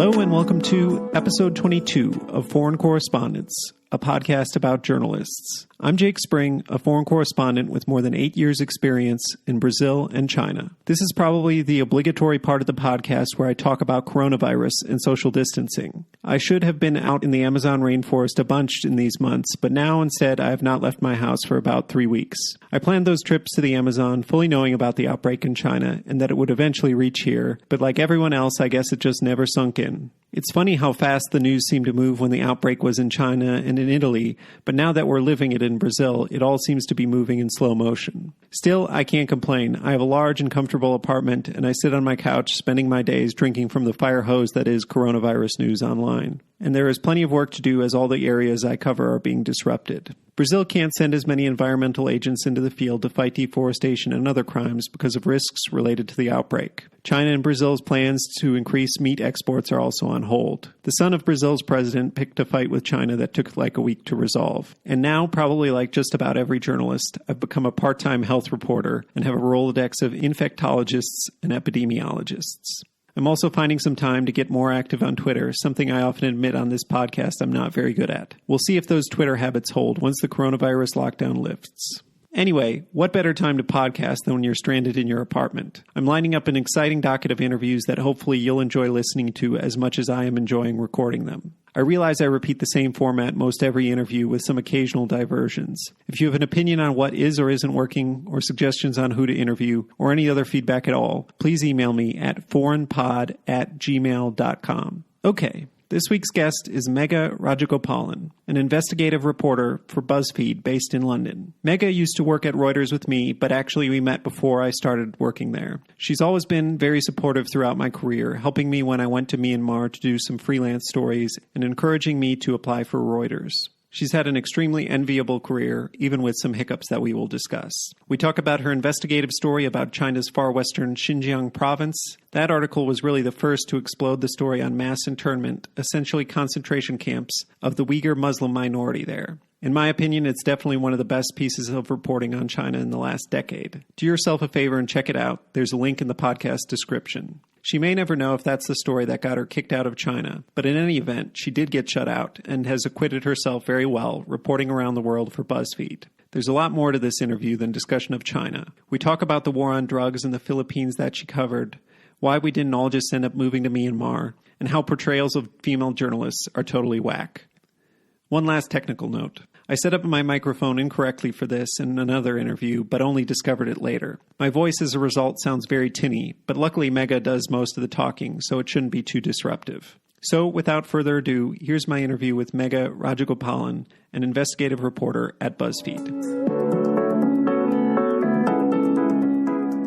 Hello and welcome to episode 22 of Foreign Correspondence, a podcast about journalists. I'm Jake Spring, a foreign correspondent with more than 8 years' experience in Brazil and China. This is probably the obligatory part of the podcast where I talk about coronavirus and social distancing. I should have been out in the Amazon rainforest a bunch in these months, but now instead I have not left my house for about 3 weeks. I planned those trips to the Amazon fully knowing about the outbreak in China and that it would eventually reach here, but like everyone else, I guess it just never sunk in. It's funny how fast the news seemed to move when the outbreak was in China and in Italy, but now that we're living it in Brazil, it all seems to be moving in slow motion. Still, I can't complain. I have a large and comfortable apartment, and I sit on my couch spending my days drinking from the fire hose that is coronavirus news online. And there is plenty of work to do as all the areas I cover are being disrupted. Brazil can't send as many environmental agents into the field to fight deforestation and other crimes because of risks related to the outbreak. China and Brazil's plans to increase meat exports are also on hold. The son of Brazil's president picked a fight with China that took like a week to resolve. And now, probably like just about every journalist, I've become a part-time health reporter and have a Rolodex of infectologists and epidemiologists. I'm also finding some time to get more active on Twitter, something I often admit on this podcast I'm not very good at. We'll see if those Twitter habits hold once the coronavirus lockdown lifts. Anyway, what better time to podcast than when you're stranded in your apartment? I'm lining up an exciting docket of interviews that hopefully you'll enjoy listening to as much as I am enjoying recording them. I realize I repeat the same format most every interview with some occasional diversions. If you have an opinion on what is or isn't working, or suggestions on who to interview, or any other feedback at all, please email me at foreignpod@gmail.com. Okay. This week's guest is Megha Rajagopalan, an investigative reporter for Buzzfeed based in London. Megha used to work at Reuters with me, but actually we met before I started working there. She's always been very supportive throughout my career, helping me when I went to Myanmar to do some freelance stories and encouraging me to apply for Reuters. She's had an extremely enviable career, even with some hiccups that we will discuss. We talk about her investigative story about China's far western Xinjiang province. That article was really the first to explode the story on mass internment, essentially concentration camps, of the Uyghur Muslim minority there. In my opinion, it's definitely one of the best pieces of reporting on China in the last decade. Do yourself a favor and check it out. There's a link in the podcast description. She may never know if that's the story that got her kicked out of China, but in any event, she did get shut out and has acquitted herself very well, reporting around the world for Buzzfeed. There's a lot more to this interview than discussion of China. We talk about the war on drugs in the Philippines that she covered, why we didn't all just end up moving to Myanmar, and how portrayals of female journalists are totally whack. One last technical note. I set up my microphone incorrectly for this in another interview, but only discovered it later. My voice as a result sounds very tinny, but luckily Megha does most of the talking, so it shouldn't be too disruptive. So, without further ado, here's my interview with Megha Rajagopalan, an investigative reporter at Buzzfeed.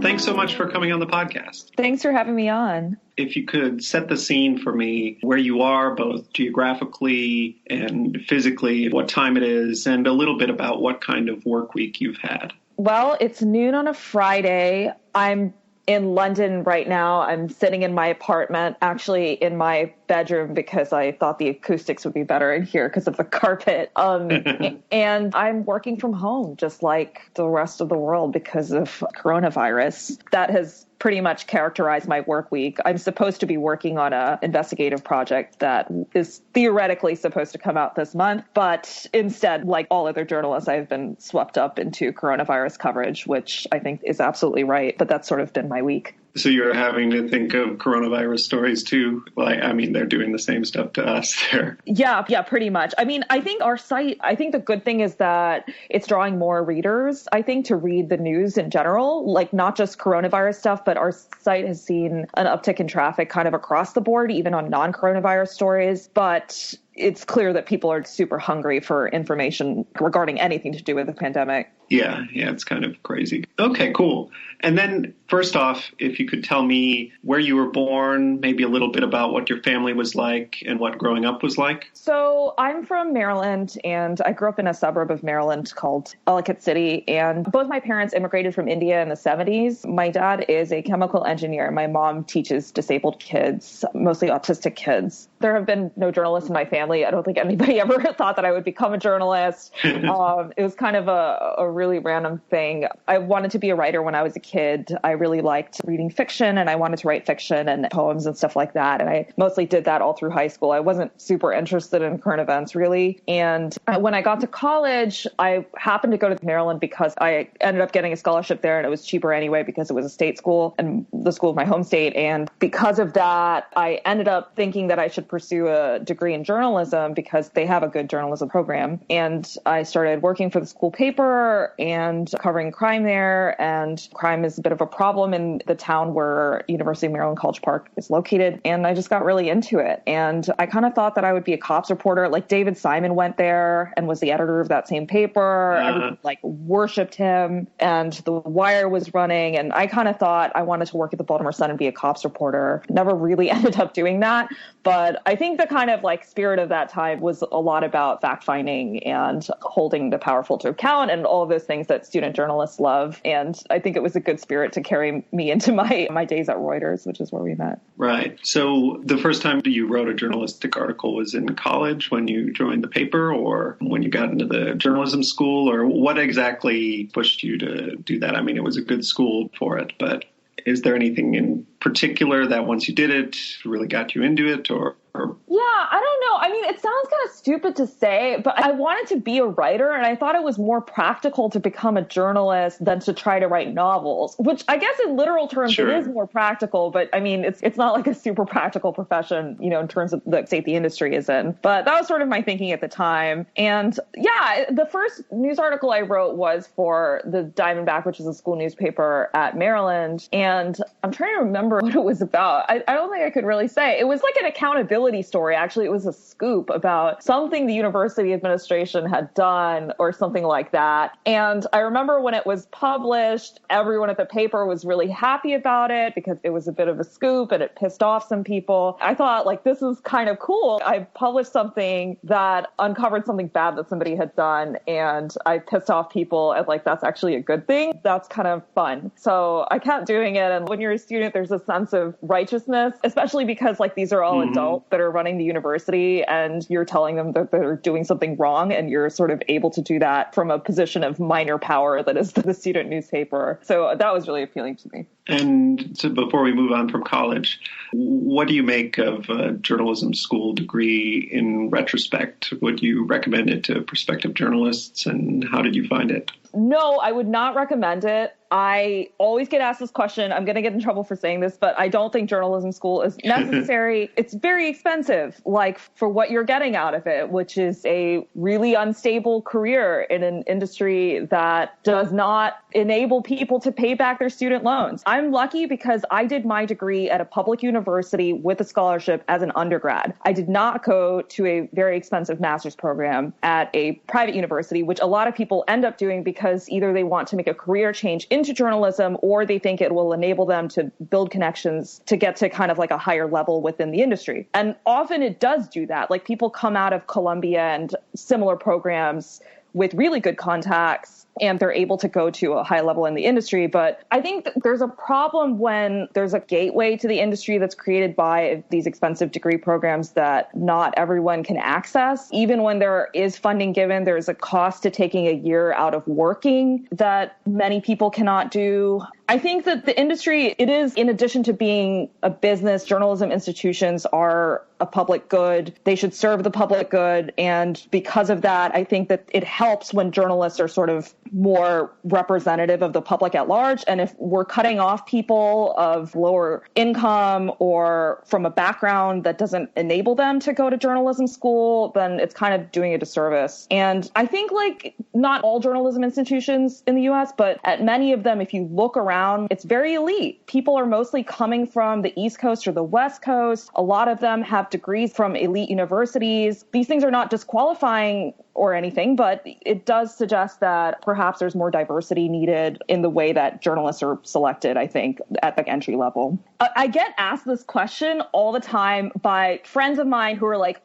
Thanks so much for coming on the podcast. Thanks for having me on. If you could set the scene for me, where you are, both geographically and physically, what time it is, and a little bit about what kind of work week you've had. Well, it's noon on a Friday. I'm in London right now. I'm sitting in my apartment, actually in my bedroom, because I thought the acoustics would be better in here because of the carpet. And I'm working from home, just like the rest of the world, because of coronavirus. That has pretty much characterized my work week. I'm supposed to be working on an investigative project that is theoretically supposed to come out this month, but instead, like all other journalists, I've been swept up into coronavirus coverage, which I think is absolutely right, but that's sort of been my week. So you're having to think of coronavirus stories too? Like, I mean, they're doing the same stuff to us there. Yeah, pretty much. I mean, I think our site, I think the good thing is that it's drawing more readers, I think, to read the news in general, like not just coronavirus stuff, but our site has seen an uptick in traffic kind of across the board, even on non-coronavirus stories. But it's clear that people are super hungry for information regarding anything to do with the pandemic. Yeah, it's kind of crazy. Okay, cool. And then first off, if you could tell me where you were born, maybe a little bit about what your family was like and what growing up was like. So I'm from Maryland, and I grew up in a suburb of Maryland called Ellicott City. And both my parents immigrated from India in the 70s. My dad is a chemical engineer. My mom teaches disabled kids, mostly autistic kids. There have been no journalists in my family family. I don't think anybody ever thought that I would become a journalist. It was kind of a really random thing. I wanted to be a writer when I was a kid. I really liked reading fiction, and I wanted to write fiction and poems and stuff like that. And I mostly did that all through high school. I wasn't super interested in current events, really. And when I got to college, I happened to go to Maryland because I ended up getting a scholarship there, and it was cheaper anyway because it was a state school and the school of my home state. And because of that, I ended up thinking that I should pursue a degree in journalism because they have a good journalism program. And I started working for the school paper and covering crime there. And crime is a bit of a problem in the town where University of Maryland College Park is located. And I just got really into it. And I kind of thought that I would be a cops reporter. Like David Simon went there and was the editor of that same paper. Everyone worshipped him, and The Wire was running. And I kind of thought I wanted to work at the Baltimore Sun and be a cops reporter. Never really ended up doing that. But I think the kind of spirit of that time was a lot about fact finding and holding the powerful to account and all of those things that student journalists love. And I think it was a good spirit to carry me into my days at Reuters, which is where we met. Right. So the first time that you wrote a journalistic article was in college when you joined the paper, or when you got into the journalism school, or what exactly pushed you to do that? I mean, it was a good school for it, but is there anything in particular that once you did it really got you into it, or? Yeah, I don't know. I mean, it sounds kind of stupid to say, but I wanted to be a writer, and I thought it was more practical to become a journalist than to try to write novels, which I guess in literal terms Sure. It is more practical, but I mean, it's not like a super practical profession, in terms of the state the industry is in. But that was sort of my thinking at the time. And yeah, the first news article I wrote was for the Diamondback, which is a school newspaper at Maryland. And I'm trying to remember what it was about. I don't think I could really say. It was like an accountability story. Actually, it was a scoop about something the university administration had done or something like that. And I remember when it was published, everyone at the paper was really happy about it because it was a bit of a scoop and it pissed off some people. I thought, this is kind of cool. I published something that uncovered something bad that somebody had done, and I pissed off people, and that's actually a good thing. That's kind of fun. So I kept doing it. And when you're a student, there's a sense of righteousness, especially because these are all adults that are running the university, and you're telling them that they're doing something wrong, and you're sort of able to do that from a position of minor power that is the student newspaper. So that was really appealing to me. And so before we move on from college, what do you make of a journalism school degree in retrospect? Would you recommend it to prospective journalists, and how did you find it? No, I would not recommend it. I always get asked this question. I'm going to get in trouble for saying this, but I don't think journalism school is necessary. It's very expensive, for what you're getting out of it, which is a really unstable career in an industry that does not enable people to pay back their student loans. I'm lucky because I did my degree at a public university with a scholarship as an undergrad. I did not go to a very expensive master's program at a private university, which a lot of people end up doing because either they want to make a career change into journalism, or they think it will enable them to build connections to get to kind of a higher level within the industry. And often it does do that. People come out of Columbia and similar programs with really good contacts, and they're able to go to a high level in the industry. But I think there's a problem when there's a gateway to the industry that's created by these expensive degree programs that not everyone can access. Even when there is funding given, there's a cost to taking a year out of working that many people cannot do. I think that the industry, it is, in addition to being a business, journalism institutions are a public good. They should serve the public good. And because of that, I think that it helps when journalists are sort of more representative of the public at large. And if we're cutting off people of lower income or from a background that doesn't enable them to go to journalism school, then it's kind of doing a disservice. And I think not all journalism institutions in the US, but at many of them, if you look around, it's very elite. People are mostly coming from the East Coast or the West Coast. A lot of them have degrees from elite universities. These things are not disqualifying or anything, but it does suggest that perhaps there's more diversity needed in the way that journalists are selected, I think, at the entry level. I get asked this question all the time by friends of mine who are my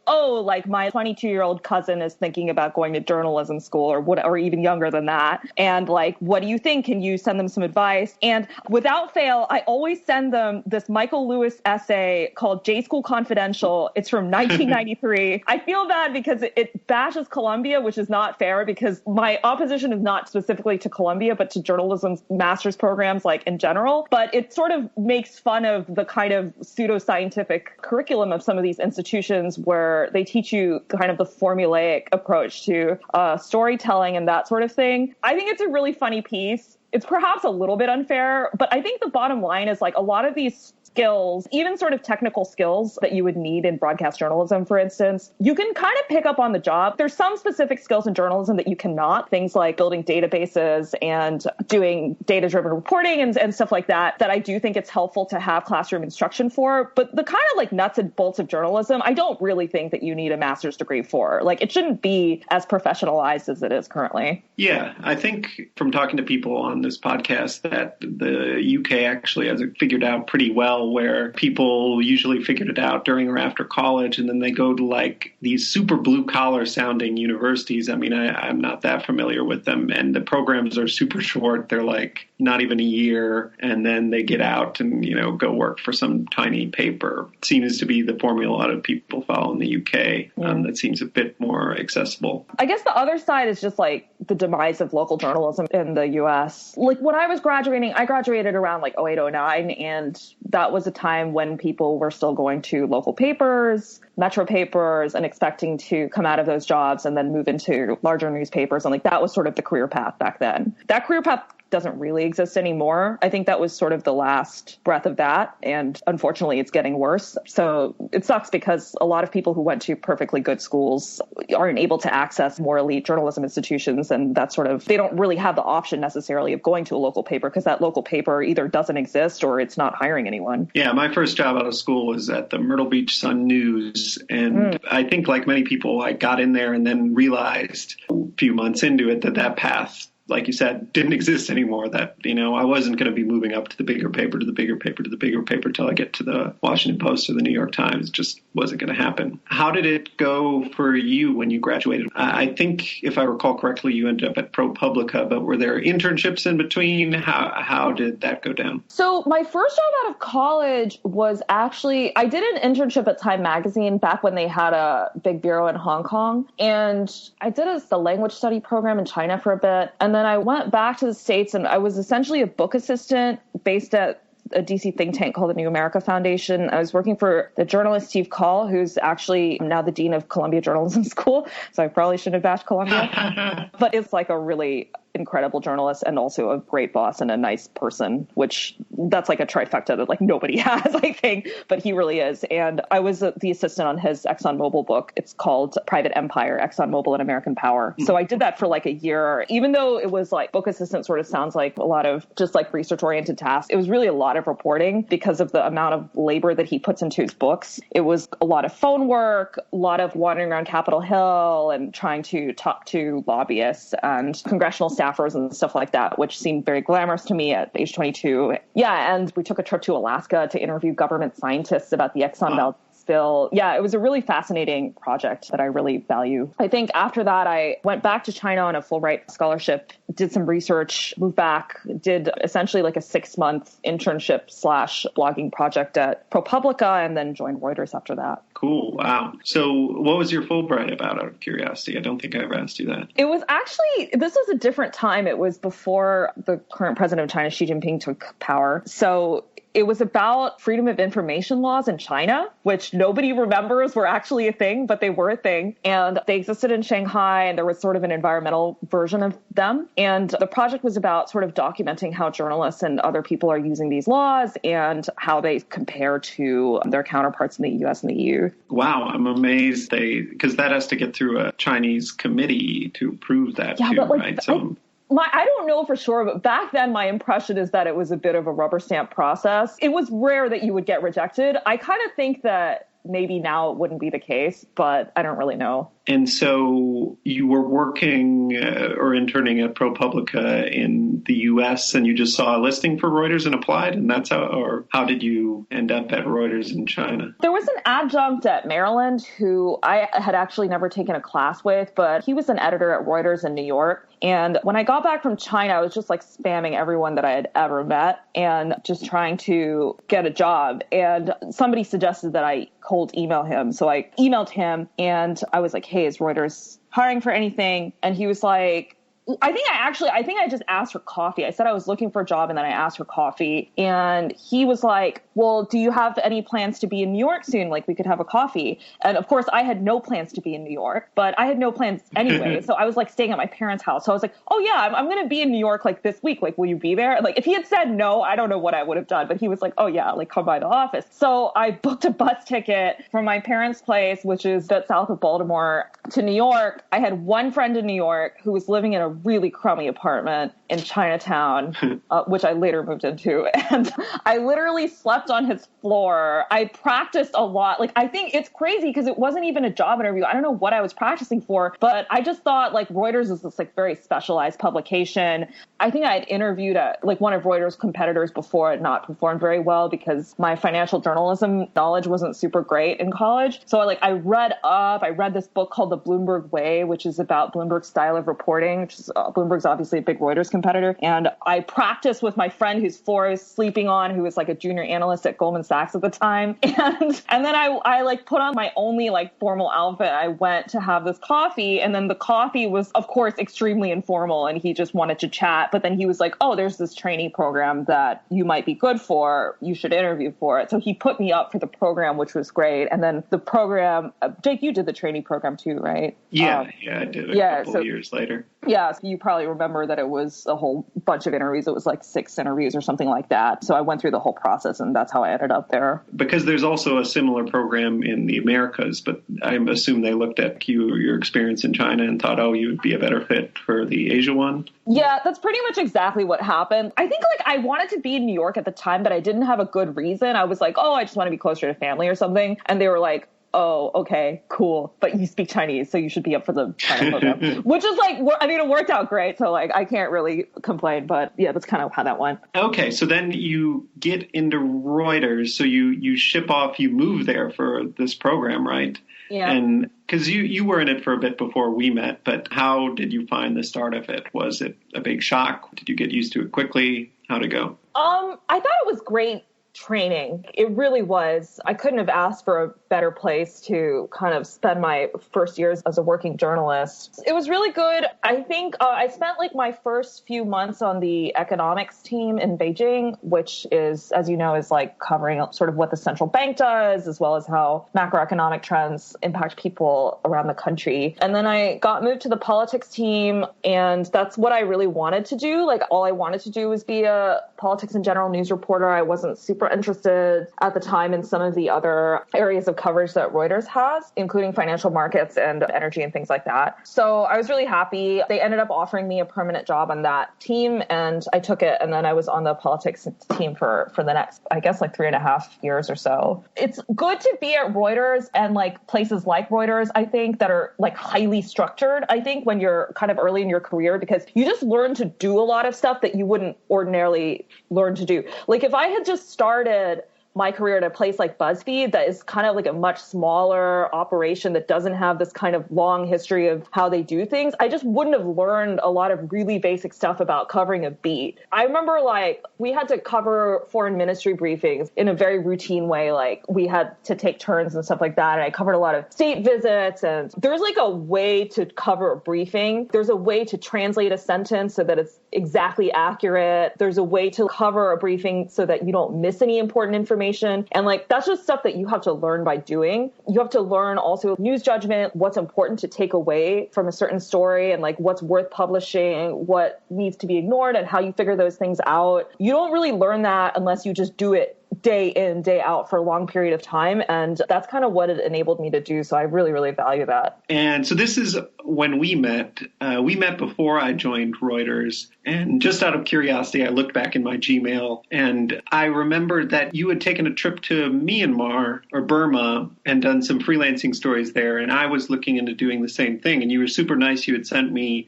22-year-old cousin is thinking about going to journalism school or even younger than that. And what do you think? Can you send them some advice? And without fail, I always send them this Michael Lewis essay called J School Confidential. It's from 1993. I feel bad because it bashes Columbia, which is not fair because my opposition is not specifically to Columbia, but to journalism's master's programs like in general. But it sort of makes fun of the kind of pseudoscientific curriculum of some of these institutions where they teach you kind of the formulaic approach to storytelling and that sort of thing. I think it's a really funny piece. It's perhaps a little bit unfair, but I think the bottom line is like a lot of these skills, even sort of technical skills that you would need in broadcast journalism, for instance, you can kind of pick up on the job. There's some specific skills in journalism that you cannot, things like building databases and doing data-driven reporting and stuff like that, that I do think it's helpful to have classroom instruction for. But the kind of like nuts and bolts of journalism, I don't really think that you need a master's degree for. Like it shouldn't be as professionalized as it is currently. Yeah, I think from talking to people on this podcast that the UK actually has it figured out pretty well, where people usually figured it out during or after college, and then they go to like these super blue collar sounding universities. I mean, I'm not that familiar with them, and the programs are super short. They're like not even a year, and then they get out and, you know, go work for some tiny paper. It seems to be the formula a lot of people follow in the UK. That seems a bit more accessible. I guess the other side is just like the demise of local journalism in the US. Like when I was graduating, I graduated around like 08, 09, and that was a time when people were still going to local papers, metro papers, and expecting to come out of those jobs and then move into larger newspapers. And like that was sort of the career path back then. That career path doesn't really exist anymore. I think that was sort of the last breath of that. And unfortunately, it's getting worse. So it sucks because a lot of people who went to perfectly good schools aren't able to access more elite journalism institutions. And that sort of, they don't really have the option necessarily of going to a local paper because that local paper either doesn't exist or it's not hiring anyone. Yeah, my first job out of school was at the Myrtle Beach Sun News. And I think like many people, I got in there and then realized a few months into it that path, like you said, didn't exist anymore, that, you know, I wasn't going to be moving up to the bigger paper, to the bigger paper, to the bigger paper till I get to the Washington Post or the New York Times. It just wasn't going to happen. How did it go for you when you graduated? I think, if I recall correctly, you ended up at ProPublica, but were there internships in between? How did that go down? So my first job out of college was actually, I did an internship at Time Magazine back when they had a big bureau in Hong Kong. And I did the language study program in China for a bit. And then I went back to the States and I was essentially a book assistant based at a DC think tank called the New America Foundation. I was working for the journalist Steve Call, who's actually now the dean of Columbia Journalism School. So I probably shouldn't have bashed Columbia. But it's like a really incredible journalist and also a great boss and a nice person, which that's like a trifecta that like nobody has, I think, but he really is. And I was the assistant on his ExxonMobil book. It's called Private Empire, ExxonMobil and American Power. So I did that for like a year, even though it was like book assistant sort of sounds like a lot of just like research oriented tasks. It was really a lot of reporting because of the amount of labor that he puts into his books. It was a lot of phone work, a lot of wandering around Capitol Hill and trying to talk to lobbyists and congressional staffers and stuff like that, which seemed very glamorous to me at age 22. Yeah, and we took a trip to Alaska to interview government scientists about the Exxon Valdez spill. Yeah, it was a really fascinating project that I really value. I think after that, I went back to China on a Fulbright scholarship, did some research, moved back, did essentially like a 6-month internship / blogging project at ProPublica, and then joined Reuters after that. Cool. Wow. So what was your Fulbright about, out of curiosity? I don't think I ever asked you that. It was actually, this was a different time. It was before the current president of China, Xi Jinping, took power. So it was about freedom of information laws in China, which nobody remembers were actually a thing, but they were a thing. And they existed in Shanghai, and there was sort of an environmental version of them. And the project was about sort of documenting how journalists and other people are using these laws and how they compare to their counterparts in the US and the EU. Wow, I'm amazed because that has to get through a Chinese committee to approve that too, but like, right? So I don't know for sure, but back then my impression is that it was a bit of a rubber stamp process. It was rare that you would get rejected. I kind of think that maybe now it wouldn't be the case, but I don't really know. And so you were working or interning at ProPublica in the U.S. and you just saw a listing for Reuters and applied, and that's how did you end up at Reuters in China? There was an adjunct at Maryland who I had actually never taken a class with, but he was an editor at Reuters in New York. And when I got back from China, I was just like spamming everyone that I had ever met and just trying to get a job. And somebody suggested that I cold email him. So I emailed him and I was like, hey, is Reuters hiring for anything? And he was like, I think I just asked for coffee. I said I was looking for a job and then I asked for coffee. And he was like, well, do you have any plans to be in New York soon? Like we could have a coffee. And of course I had no plans to be in New York, but I had no plans anyway. So I was like staying at my parents' house. So I was like, oh yeah, I'm going to be in New York like this week. Like, will you be there? Like if he had said no, I don't know what I would have done, but he was like, oh yeah, like come by the office. So I booked a bus ticket from my parents' place, which is just south of Baltimore, to New York. I had one friend in New York who was living in a really crummy apartment in Chinatown, which I later moved into. And I literally slept on his floor. I practiced a lot. Like, I think it's crazy because it wasn't even a job interview. I don't know what I was practicing for, but I just thought like Reuters is this like very specialized publication. I think I had interviewed at like one of Reuters' competitors before and not performed very well because my financial journalism knowledge wasn't super great in college. So I read this book called The Bloomberg Way, which is about Bloomberg's style of reporting, which is Bloomberg's obviously a big Reuters competitor. And I practiced with my friend whose floor I was sleeping on, who was like a junior analyst at Goldman Sachs at the time. And then I like put on my only like formal outfit. I went to have this coffee, and then the coffee was of course extremely informal and he just wanted to chat. But then he was like, oh, there's this trainee program that you might be good for. You should interview for it. So he put me up for the program, which was great. And then the program, Jake, you did the trainee program too, right? Yeah, I did a couple of years later. Yeah, so you probably remember that it was a whole bunch of interviews. It was like 6 interviews or something like that. So I went through the whole process, and that's how I ended up there. Because there's also a similar program in the Americas, but I assume they looked at your experience in China and thought, oh, you would be a better fit for the Asia one? Yeah, that's pretty much exactly what happened. I think like I wanted to be in New York at the time, but I didn't have a good reason. I was like, oh, I just want to be closer to family or something. And they were like, oh, okay, cool. But you speak Chinese, so you should be up for the China program. Which is like, I mean, it worked out great. So like, I can't really complain. But yeah, that's kind of how that went. Okay, so then you get into Reuters. So you ship off, you move there for this program, right? Yeah. And because you were in it for a bit before we met, but how did you find the start of it? Was it a big shock? Did you get used to it quickly? How'd it go? I thought it was great training. It really was. I couldn't have asked for a better place to kind of spend my first years as a working journalist. It was really good. I think I spent like my first few months on the economics team in Beijing, which is, as you know, is like covering sort of what the central bank does, as well as how macroeconomic trends impact people around the country. And then I got moved to the politics team, and that's what I really wanted to do. Like all I wanted to do was be a politics and general news reporter. I wasn't super interested at the time in some of the other areas of coverage that Reuters has, including financial markets and energy and things like that. So I was really happy. They ended up offering me a permanent job on that team, and I took it. And then I was on the politics team for the next, I guess, like 3.5 years or so. It's good to be at Reuters and like places like Reuters, I think, that are like highly structured, I think, when you're kind of early in your career, because you just learn to do a lot of stuff that you wouldn't ordinarily learn to do. Like if I had just started my career at a place like Buzzfeed that is kind of like a much smaller operation that doesn't have this kind of long history of how they do things, I just wouldn't have learned a lot of really basic stuff about covering a beat. I remember like we had to cover foreign ministry briefings in a very routine way. Like we had to take turns and stuff like that. And I covered a lot of state visits, and there's like a way to cover a briefing. There's a way to translate a sentence so that it's exactly accurate. There's a way to cover a briefing so that you don't miss any important information. And like, that's just stuff that you have to learn by doing. You have to learn also news judgment, what's important to take away from a certain story, and like what's worth publishing, what needs to be ignored, and how you figure those things out. You don't really learn that unless you just do it day in, day out for a long period of time. And that's kind of what it enabled me to do. So I really, really value that. And so this is when we met. We met before I joined Reuters. And just out of curiosity, I looked back in my Gmail and I remembered that you had taken a trip to Myanmar or Burma and done some freelancing stories there. And I was looking into doing the same thing. And you were super nice. You had sent me,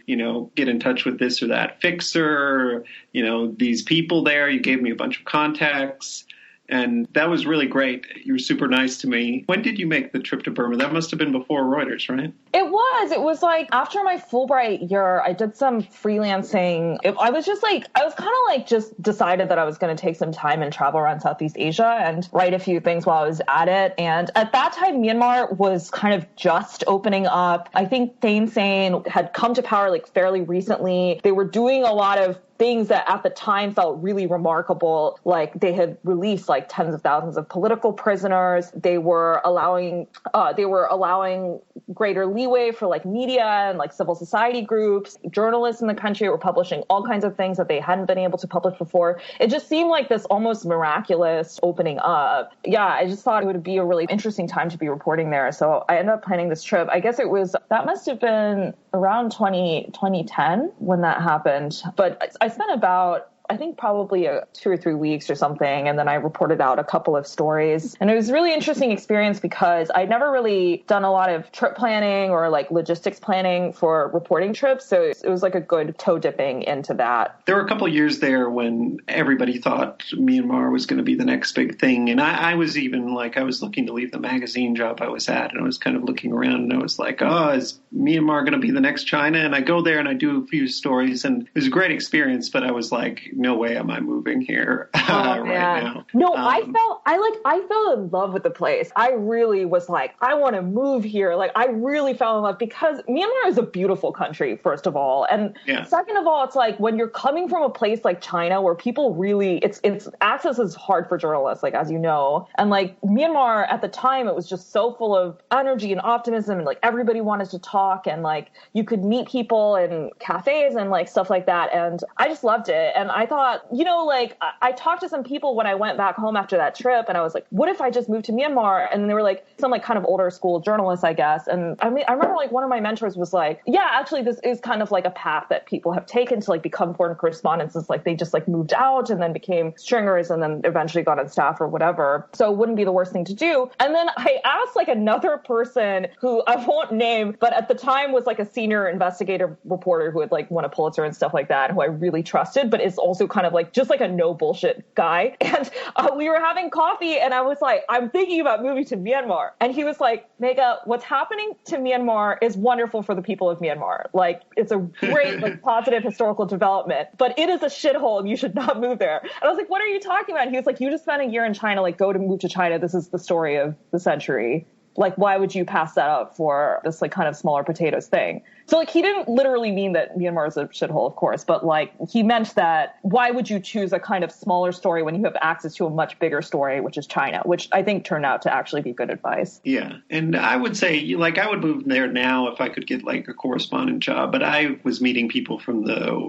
get in touch with this or that fixer, these people there. You gave me a bunch of contacts. And that was really great. You were super nice to me. When did you make the trip to Burma? That must have been before Reuters, right? It was. It was like after my Fulbright year, I did some freelancing. I was kind of like just decided that I was going to take some time and travel around Southeast Asia and write a few things while I was at it. And at that time, Myanmar was kind of just opening up. I think Thein Sein had come to power like fairly recently. They were doing a lot of things that at the time felt really remarkable. Like they had released like tens of thousands of political prisoners. They were allowing greater leeway for like media and like civil society groups. Journalists in the country were publishing all kinds of things that they hadn't been able to publish before. It just seemed like this almost miraculous opening up. Yeah, I just thought it would be a really interesting time to be reporting there. So I ended up planning this trip. I guess that must have been around 2010 when that happened. But I spent about, I think probably 2 or 3 weeks or something. And then I reported out a couple of stories. And it was a really interesting experience because I'd never really done a lot of trip planning or like logistics planning for reporting trips. So it was like a good toe dipping into that. There were a couple of years there when everybody thought Myanmar was going to be the next big thing. And I was even like, I was looking to leave the magazine job I was at. And I was kind of looking around and I was like, oh, is Myanmar going to be the next China? And I go there and I do a few stories and it was a great experience. But I was like, no way am I moving here right now. No, I fell in love with the place. I really was like, I want to move here. Like I really fell in love because Myanmar is a beautiful country, first of all. And second of all, it's like when you're coming from a place like China where people really, it's access is hard for journalists, like as you know. And like Myanmar at the time, it was just so full of energy and optimism and like everybody wanted to talk and like you could meet people in cafes and like stuff like that. And I just loved it. And I thought, like I talked to some people when I went back home after that trip and I was like, what if I just moved to Myanmar? And they were like, some like kind of older school journalists, I guess. And I remember like one of my mentors was like, yeah, actually this is kind of like a path that people have taken to like become foreign correspondents. It's like they just like moved out and then became stringers and then eventually got on staff or whatever. So it wouldn't be the worst thing to do. And then I asked like another person who I won't name, but at the time was like a senior investigative reporter who had like won a Pulitzer and stuff like that, who I really trusted, but is also kind of like just like a no bullshit guy. And we were having coffee and I was like, I'm thinking about moving to Myanmar. And he was like, Megha, what's happening to Myanmar is wonderful for the people of Myanmar. Like it's a great like positive historical development, but it is a shithole and you should not move there. And I was like, what are you talking about? And he was like, you just spent a year in China, like move to China. This is the story of the century. Like, why would you pass that up for this like kind of smaller potatoes thing? So like he didn't literally mean that Myanmar is a shithole, of course, but like he meant that why would you choose a kind of smaller story when you have access to a much bigger story, which is China, which I think turned out to actually be good advice. Yeah. And I would say like I would move there now if I could get like a correspondent job. But I was meeting people from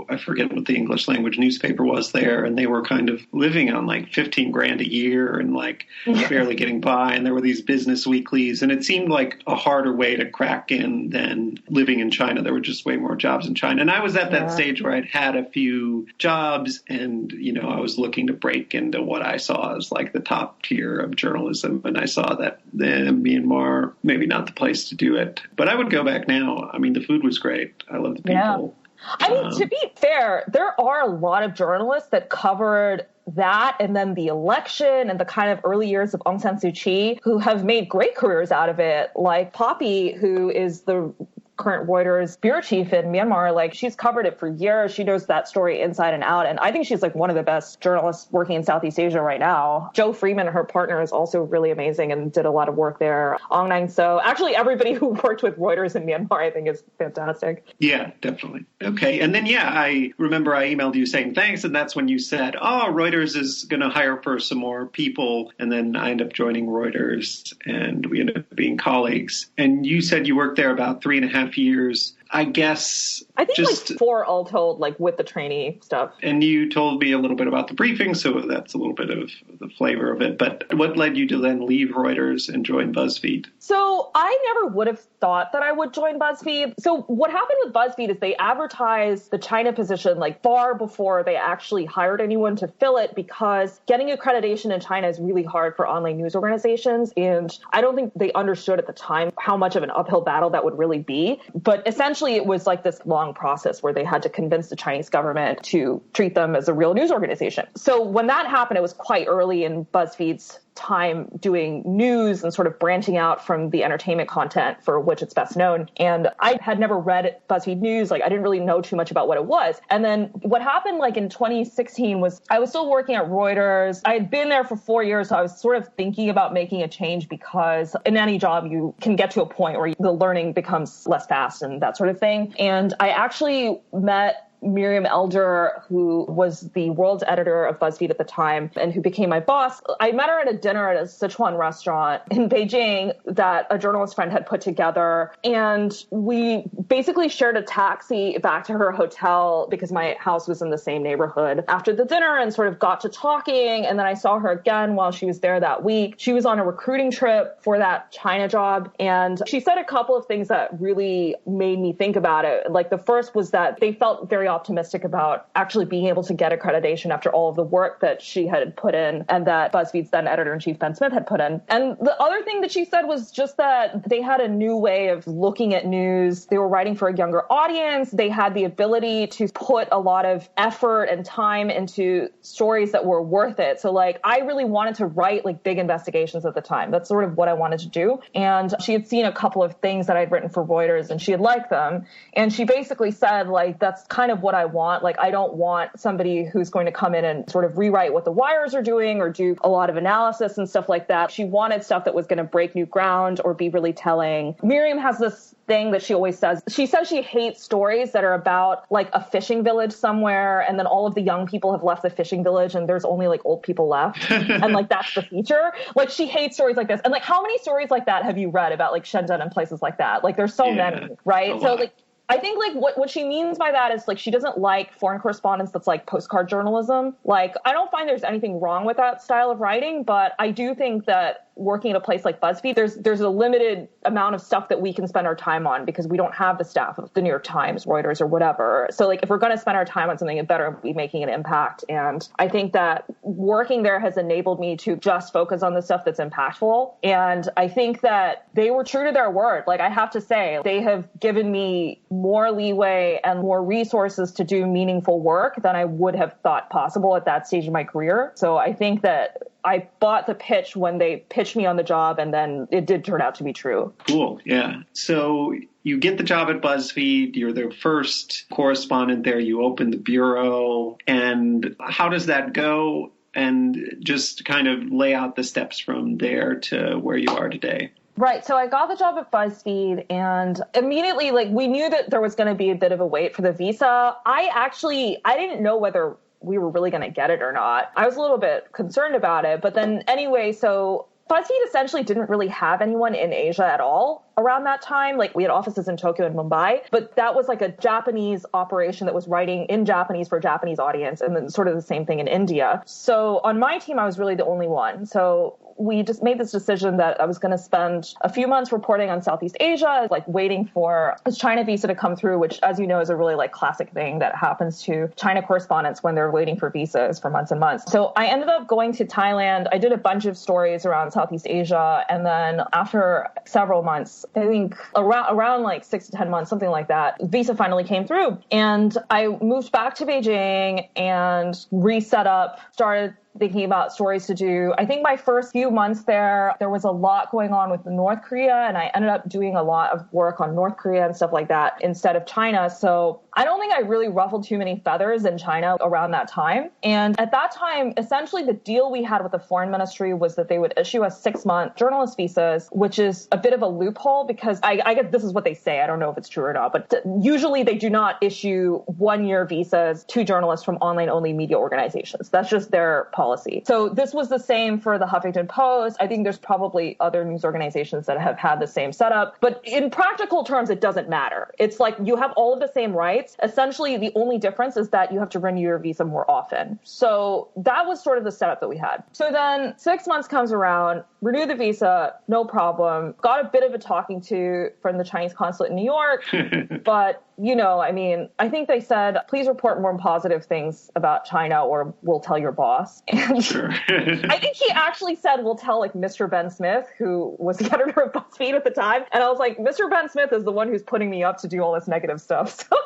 I forget what the English language newspaper was there. And they were kind of living on like 15 grand a year and like barely getting by. And there were these business weeklies. And it seemed like a harder way to crack in than living in China. There were just way more jobs in China. And I was at that stage where I'd had a few jobs and, I was looking to break into what I saw as like the top tier of journalism. And I saw that Myanmar, maybe not the place to do it. But I would go back now. I mean, the food was great. I love the people. Yeah. I mean, to be fair, there are a lot of journalists that covered that and then the election and the kind of early years of Aung San Suu Kyi who have made great careers out of it. Like Poppy, who is the current Reuters bureau chief in Myanmar, like she's covered it for years. She knows that story inside and out. And I think she's like one of the best journalists working in Southeast Asia right now. Joe Freeman, her partner, is also really amazing and did a lot of work there. Aung Naing So, actually everybody who worked with Reuters in Myanmar, I think is fantastic. Yeah, definitely. Okay. And then, I remember I emailed you saying thanks. And that's when you said, oh, Reuters is going to hire for some more people. And then I ended up joining Reuters and we ended up being colleagues. And you said you worked there about 3.5 years. I guess I think just like 4 all told, like with the trainee stuff. And you told me a little bit about the briefing, so that's a little bit of the flavor of it. But what led you to then leave Reuters and join Buzzfeed? So I never would have thought that I would join Buzzfeed. So what happened with Buzzfeed is they advertised the China position like far before they actually hired anyone to fill it, because getting accreditation in China is really hard for online news organizations. And I don't think they understood at the time how much of an uphill battle that would really be. But essentially, it was like this long process where they had to convince the Chinese government to treat them as a real news organization. So when that happened, it was quite early in Buzzfeed's time doing news and sort of branching out from the entertainment content for which it's best known. And I had never read BuzzFeed News. Like, I didn't really know too much about what it was. And then what happened like in 2016 was I was still working at Reuters. I had been there for 4 years. So I was sort of thinking about making a change, because in any job you can get to a point where the learning becomes less fast and that sort of thing. And I actually met Miriam Elder, who was the world editor of BuzzFeed at the time and who became my boss. I met her at a dinner at a Sichuan restaurant in Beijing that a journalist friend had put together. And we basically shared a taxi back to her hotel because my house was in the same neighborhood after the dinner, and sort of got to talking. And then I saw her again while she was there that week. She was on a recruiting trip for that China job. And she said a couple of things that really made me think about it. Like, the first was that they felt very optimistic about actually being able to get accreditation after all of the work that she had put in and that BuzzFeed's then editor-in-chief Ben Smith had put in. And the other thing that she said was just that they had a new way of looking at news. They were writing for a younger audience. They had the ability to put a lot of effort and time into stories that were worth it. So like, I really wanted to write like big investigations at the time. That's sort of what I wanted to do. And she had seen a couple of things that I'd written for Reuters and she had liked them. And she basically said, like, that's kind of what I want. Like, I don't want somebody who's going to come in and sort of rewrite what the wires are doing or do a lot of analysis and stuff like that. She wanted stuff that was going to break new ground or be really telling. Miriam has this thing that she always says. She says she hates stories that are about like a fishing village somewhere and then all of the young people have left the fishing village and there's only like old people left. And like, that's the feature. Like, she hates stories like this. And like, how many stories like that have you read about like Shenzhen and places like that? Like, there's so many, right? So like, I think like what she means by that is like she doesn't like foreign correspondence that's like postcard journalism. Like, I don't find there's anything wrong with that style of writing, but I do think that working at a place like BuzzFeed, there's a limited amount of stuff that we can spend our time on because we don't have the staff of the New York Times, Reuters, or whatever. So like, if we're going to spend our time on something, it better be making an impact. And I think that working there has enabled me to just focus on the stuff that's impactful. And I think that they were true to their word. Like, I have to say, they have given me more leeway and more resources to do meaningful work than I would have thought possible at that stage of my career. So I think that I bought the pitch when they pitched me on the job, and then it did turn out to be true. Cool. Yeah. So you get the job at BuzzFeed. You're their first correspondent there. You open the bureau. And how does that go? And just kind of lay out the steps from there to where you are today. Right. So I got the job at BuzzFeed, and immediately, like, we knew that there was going to be a bit of a wait for the visa. I didn't know whether we were really going to get it or not. I was a little bit concerned about it. But then anyway, so BuzzFeed essentially didn't really have anyone in Asia at all around that time. Like, we had offices in Tokyo and Mumbai, but that was like a Japanese operation that was writing in Japanese for a Japanese audience, and then sort of the same thing in India. So on my team, I was really the only one. So we just made this decision that I was going to spend a few months reporting on Southeast Asia, like waiting for this China visa to come through, which, as you know, is a really like classic thing that happens to China correspondents when they're waiting for visas for months and months. So I ended up going to Thailand. I did a bunch of stories around Southeast Asia. And then after several months, I think around like 6 to 10 months, something like that, visa finally came through. And I moved back to Beijing and reset up, started thinking about stories to do. I think my first few months there was a lot going on with North Korea, and I ended up doing a lot of work on North Korea and stuff like that instead of China. So I don't think I really ruffled too many feathers in China around that time. And at that time, essentially the deal we had with the foreign ministry was that they would issue us 6-month journalist visas, which is a bit of a loophole because I guess this is what they say. I don't know if it's true or not, but usually they do not issue 1-year visas to journalists from online-only media organizations. That's just their policy. So this was the same for the Huffington Post. I think there's probably other news organizations that have had the same setup. But in practical terms, it doesn't matter. It's like you have all of the same rights. Essentially, the only difference is that you have to renew your visa more often. So that was sort of the setup that we had. So then 6 months comes around, renew the visa, no problem. Got a bit of a talking to from the Chinese consulate in New York. But, you know, I mean, I think they said, please report more positive things about China or we'll tell your boss. And Sure. I think he actually said, we'll tell like Mr. Ben Smith, who was the editor of Buzzfeed at the time. And I was like, Mr. Ben Smith is the one who's putting me up to do all this negative stuff. So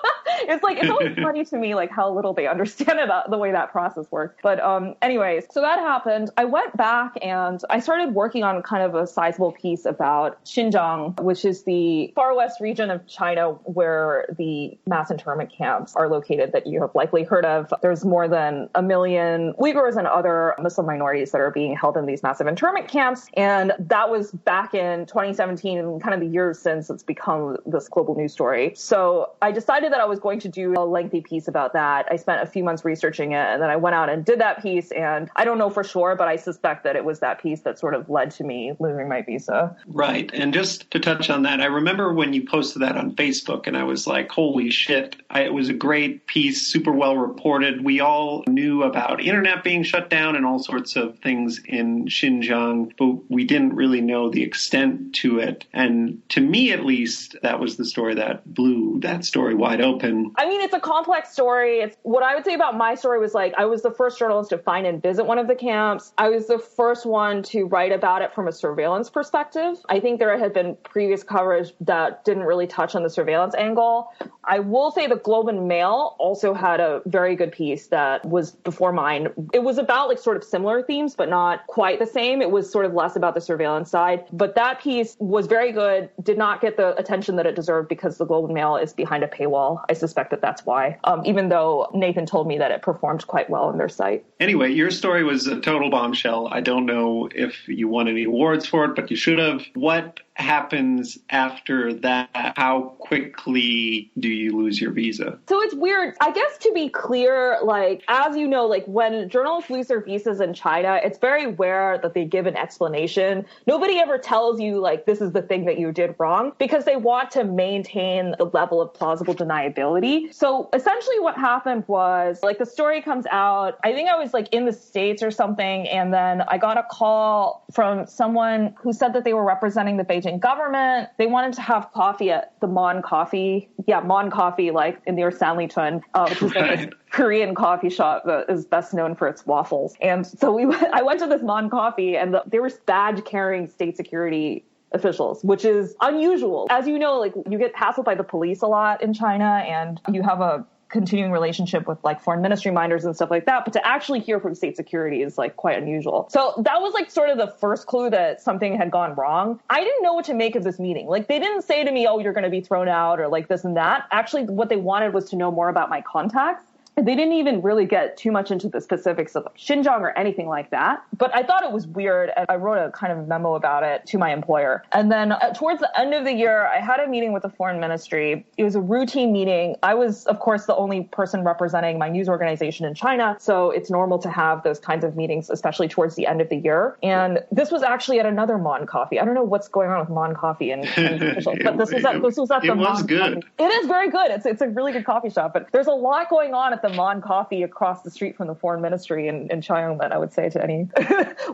it's like, it's always funny to me, like how little they understand about the way that process works. But anyways, so that happened. I went back and I started working on kind of a sizable piece about Xinjiang, which is the far west region of China where the mass internment camps are located that you have likely heard of. There's more than 1 million Uyghurs and other Muslim minorities that are being held in these massive internment camps. And that was back in 2017, kind of the years since it's become this global news story. So I decided that I was going to do a lengthy piece about that. I spent a few months researching it, and then I went out and did that piece. And I don't know for sure, but I suspect that it was that piece that sort of led to me losing my visa. Right. And just to touch on that, I remember when you posted that on Facebook, and I was like, holy shit. It was a great piece, super well reported. We all knew about internet being shut down and all sorts of things in Xinjiang, but we didn't really know the extent to it. And to me, at least, that was the story that blew that story wide open. I mean, it's a complex story. It's what I would say about my story was like, I was the first journalist to find and visit one of the camps. I was the first one to write about it from a surveillance perspective. I think there had been previous coverage that didn't really touch on the surveillance angle. I will say the Globe and Mail also had a very good piece that was before mine. It was about like sort of similar themes, but not quite the same. It was sort of less about the surveillance side. But that piece was very good, did not get the attention that it deserved because the Globe and Mail is behind a paywall. I suspect that that's why, even though Nathan told me that it performed quite well on their site. Anyway, your story was a total bombshell. I don't know if you won any awards for it, but you should have. What happens after that? How quickly do you lose your visa? So it's weird. I guess to be clear, like, as you know, like when journalists lose their visas in China, it's very rare that they give an explanation. Nobody ever tells you, like, this is the thing that you did wrong because they want to maintain the level of plausible deniability. So essentially what happened was, like, the story comes out, I think I was like in the States or something, and then I got a call from someone who said that they were representing the Beijing government. They wanted to have coffee at the Mon Coffee. Yeah, Mon Coffee, like in near Sanlitun, which is like this Korean coffee shop that is best known for its waffles. And so I went to this Mon Coffee, and they were badge-carrying state security officials, which is unusual. As you know, like you get hassled by the police a lot in China, and you have a continuing relationship with like foreign ministry minders and stuff like that. But to actually hear from state security is like quite unusual. So that was like sort of the first clue that something had gone wrong. I didn't know what to make of this meeting. Like they didn't say to me, oh, you're going to be thrown out or like this and that. Actually, what they wanted was to know more about my contacts. They didn't even really get too much into the specifics of like Xinjiang or anything like that. But I thought it was weird, and I wrote a kind of memo about it to my employer. And then towards the end of the year, I had a meeting with the foreign ministry. It was a routine meeting. I was, of course, the only person representing my news organization in China. So it's normal to have those kinds of meetings, especially towards the end of the year. And this was actually at another Mon Coffee. I don't know what's going on with Mon Coffee and officials, but this was at the Mon Coffee. It is very good. It's a really good coffee shop, but there's a lot going on at the Mon Coffee across the street from the foreign ministry in Chaoyang that I would say to any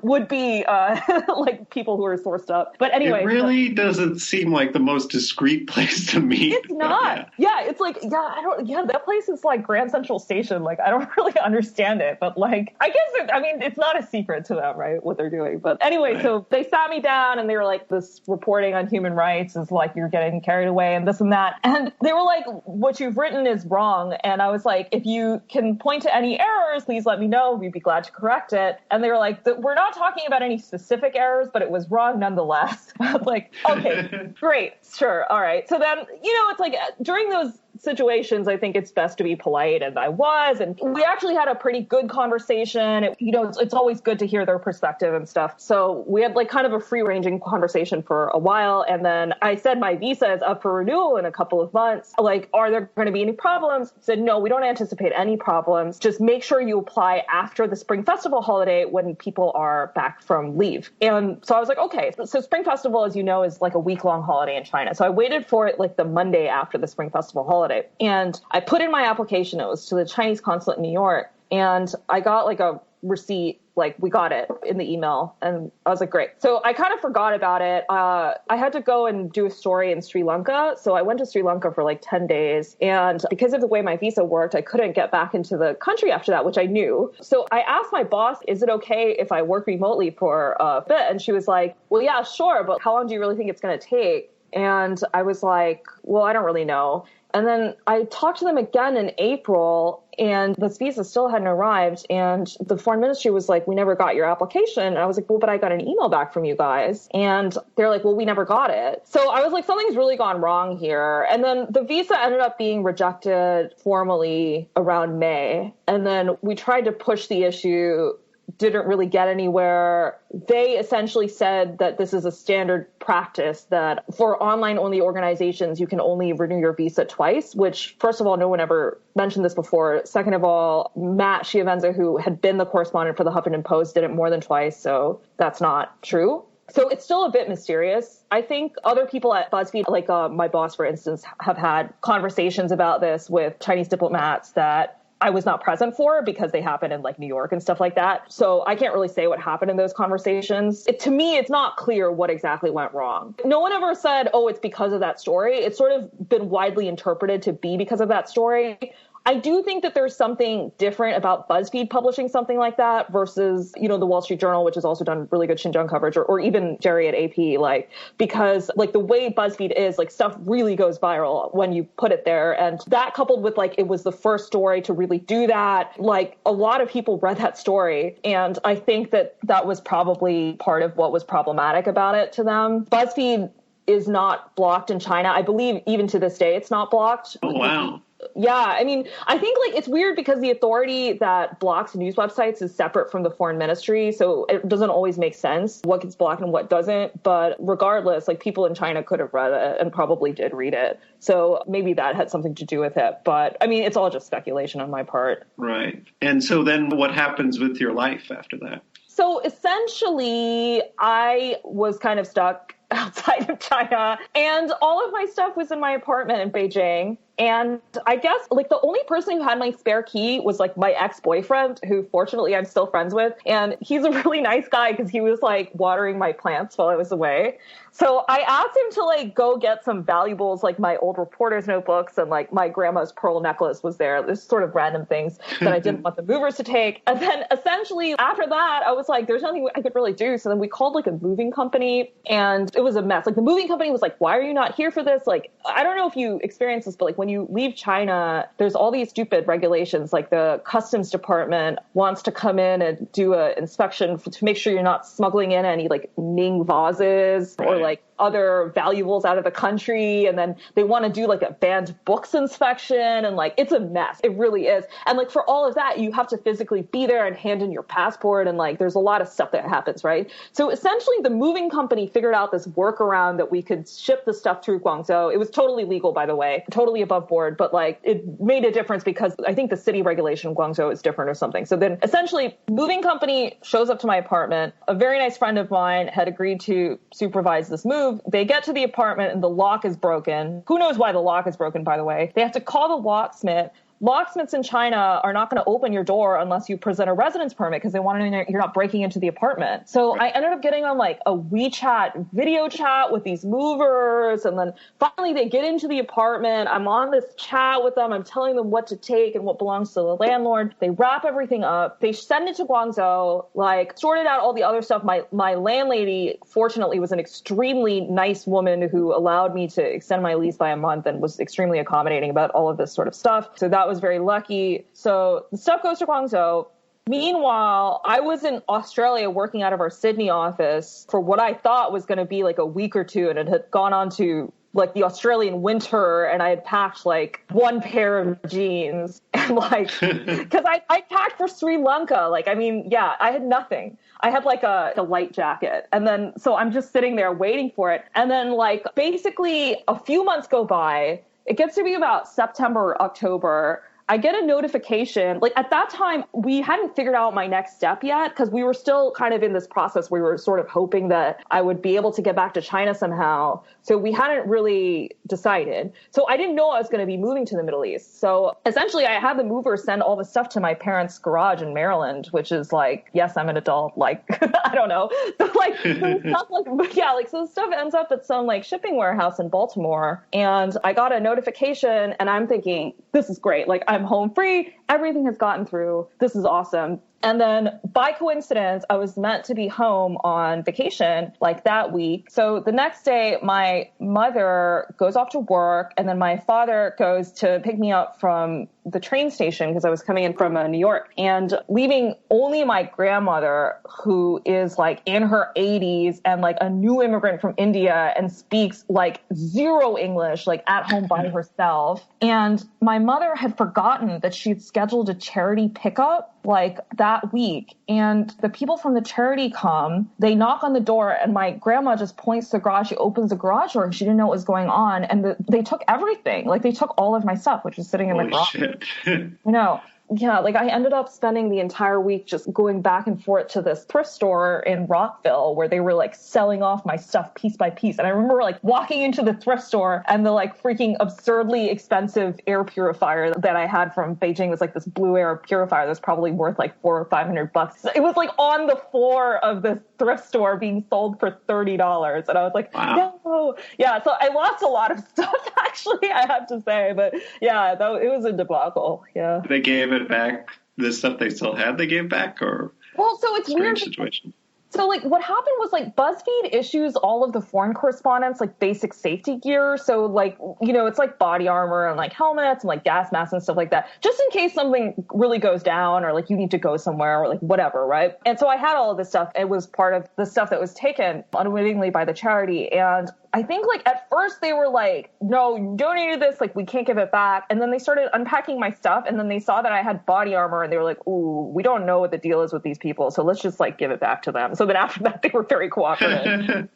would-be like people who are sourced up. But anyway, it really doesn't seem like the most discreet place to meet. It's not. Yeah, it's like that place is like Grand Central Station. Like I don't really understand it, but like I guess it's not a secret to them, right? What they're doing. But anyway, right. So they sat me down and they were like, this reporting on human rights is like you're getting carried away and this and that. And they were like, what you've written is wrong. And I was like, if you can point to any errors, please let me know. We'd be glad to correct it. And they were like, we're not talking about any specific errors, but it was wrong nonetheless. I was like, okay, great, sure, all right. So then, it's like during those situations, I think it's best to be polite, and I was. And we actually had a pretty good conversation. It's always good to hear their perspective and stuff. So we had like kind of a free-ranging conversation for a while. And then I said my visa is up for renewal in a couple of months. Like, are there going to be any problems? I said, no, we don't anticipate any problems. Just make sure you apply after the Spring Festival holiday when people are back from leave. And so I was like, okay. So Spring Festival, as you know, is like a week-long holiday in China. So I waited for it like the Monday after the Spring Festival holiday. And I put in my application. It was to the Chinese consulate in New York. And I got like a receipt, like we got it in the email. And I was like, great. So I kind of forgot about it. I had to go and do a story in Sri Lanka. So I went to Sri Lanka for like 10 days. And because of the way my visa worked, I couldn't get back into the country after that, which I knew. So I asked my boss, is it okay if I work remotely for a bit? And she was like, well, yeah, sure. But how long do you really think it's going to take? And I was like, well, I don't really know. And then I talked to them again in April, and this visa still hadn't arrived. And the foreign ministry was like, we never got your application. And I was like, well, but I got an email back from you guys. And they're like, well, we never got it. So I was like, something's really gone wrong here. And then the visa ended up being rejected formally around May. And then we tried to push the issue, didn't really get anywhere. They essentially said that this is a standard practice, that for online-only organizations, you can only renew your visa twice, which, first of all, no one ever mentioned this before. Second of all, Matt Schiavenza, who had been the correspondent for the Huffington Post, did it more than twice, so that's not true. So it's still a bit mysterious. I think other people at BuzzFeed, like my boss, for instance, have had conversations about this with Chinese diplomats that I was not present for because they happen in like New York and stuff like that. So I can't really say what happened in those conversations. To me, it's not clear what exactly went wrong. No one ever said, oh, it's because of that story. It's sort of been widely interpreted to be because of that story. I do think that there's something different about BuzzFeed publishing something like that versus, the Wall Street Journal, which has also done really good Xinjiang coverage, or even Jerry at AP, because the way BuzzFeed is, stuff really goes viral when you put it there. And that coupled with it was the first story to really do that, a lot of people read that story. And I think that that was probably part of what was problematic about it to them. BuzzFeed is not blocked in China. I believe even to this day, it's not blocked. Oh, wow. Yeah, I mean, I think it's weird because the authority that blocks news websites is separate from the foreign ministry. So it doesn't always make sense what gets blocked and what doesn't. But regardless, people in China could have read it and probably did read it. So maybe that had something to do with it. But I mean, it's all just speculation on my part. Right. And so then what happens with your life after that? So essentially, I was kind of stuck outside of China, and all of my stuff was in my apartment in Beijing. And I guess the only person who had my spare key was my ex-boyfriend, who fortunately I'm still friends with. And he's a really nice guy because he was watering my plants while I was away. So I asked him to go get some valuables, my old reporter's notebooks and my grandma's pearl necklace was there. There's sort of random things that I didn't want the movers to take. And then essentially after that, I was there's nothing I could really do. So then we called a moving company, and it was a mess. The moving company was why are you not here for this? I don't know if you experience this, but when you leave China, there's all these stupid regulations. The customs department wants to come in and do an inspection to make sure you're not smuggling in any Ming vases or other valuables out of the country. And then they want to do a banned books inspection. And it's a mess. It really is. And for all of that, you have to physically be there and hand in your passport. And there's a lot of stuff that happens, right? So essentially the moving company figured out this workaround that we could ship the stuff through Guangzhou. It was totally legal, by the way, totally above board, but it made a difference because I think the city regulation in Guangzhou is different or something. So then essentially moving company shows up to my apartment. A very nice friend of mine had agreed to supervise this move. They get to the apartment and the lock is broken. Who knows why the lock is broken, by the way? They have to call the locksmith. Locksmiths in China are not going to open your door unless you present a residence permit because they want to know you're not breaking into the apartment. So I ended up getting on a WeChat video chat with these movers. And then finally they get into the apartment. I'm on this chat with them. I'm telling them what to take and what belongs to the landlord. They wrap everything up. They send it to Guangzhou, sorted out all the other stuff. My landlady, fortunately, was an extremely nice woman who allowed me to extend my lease by a month and was extremely accommodating about all of this sort of stuff. So that was very lucky. So the stuff goes to Guangzhou. Meanwhile, I was in Australia working out of our Sydney office for what I thought was going to be a week or two, and it had gone on to like the Australian winter, and I had packed like one pair of jeans, and like, because I packed for Sri Lanka. Like, I mean, yeah, I had nothing. I had like a light jacket. And then, so I'm just sitting there waiting for it. And then like basically a few months go by. It gets to be about September, October. I get a notification. Like at that time, we hadn't figured out my next step yet because we were still kind of in this process. We were sort of hoping that I would be able to get back to China somehow. So we hadn't really decided. So I didn't know I was going to be moving to the Middle East. So essentially, I had the mover send all the stuff to my parents' garage in Maryland, which is like, yes, I'm an adult. Like, I don't know. But like, stuff like, yeah, like, so the stuff ends up at some like shipping warehouse in Baltimore. And I got a notification and I'm thinking, this is great. Like, I'm home free. Everything has gotten through. This is awesome. And then by coincidence, I was meant to be home on vacation like that week. So the next day, my mother goes off to work and then my father goes to pick me up from the train station because I was coming in from New York, and leaving only my grandmother, who is like in her 80s and like a new immigrant from India and speaks like zero English, like at home by herself. And my mother had forgotten that she'd scheduled a charity pickup like that week. And the people from the charity come, they knock on the door, and my grandma just points to the garage. She opens the garage door and she didn't know what was going on. And they took everything. Like they took all of my stuff, which was sitting in the garage. Shit. I know. Yeah, like I ended up spending the entire week just going back and forth to this thrift store in Rockville where they were like selling off my stuff piece by piece. And I remember like walking into the thrift store and the like freaking absurdly expensive air purifier that I had from Beijing was like this blue air purifier that's probably worth like $400 or $500. It was like on the floor of this thrift store being sold for $30. And I was like, wow. No. Yeah, so I lost a lot of stuff actually, I have to say. But yeah, it was a debacle. Yeah. They gave it back, the stuff they still had, they gave back, or well, so it's strange weird. Situation. So like what happened was like BuzzFeed issues all of the foreign correspondents like basic safety gear. So like, you know, it's like body armor and like helmets and like gas masks and stuff like that, just in case something really goes down or like you need to go somewhere or like whatever, right? And so I had all of this stuff. It was part of the stuff that was taken unwittingly by the charity. And I think like at first they were like, no, you donated this, like we can't give it back. And then they started unpacking my stuff, and then they saw that I had body armor and they were like, ooh, we don't know what the deal is with these people, so let's just like give it back to them. So then after that they were very cooperative.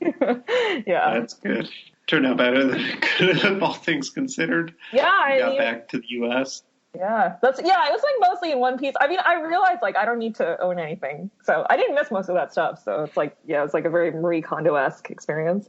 Yeah. That's good. Turned out better than it could have, all things considered. Yeah, I got mean, back to the US. Yeah, it was like mostly in one piece. I mean, I realized like I don't need to own anything, so I didn't miss most of that stuff. So it's like, yeah, it's like a very Marie Kondo-esque experience.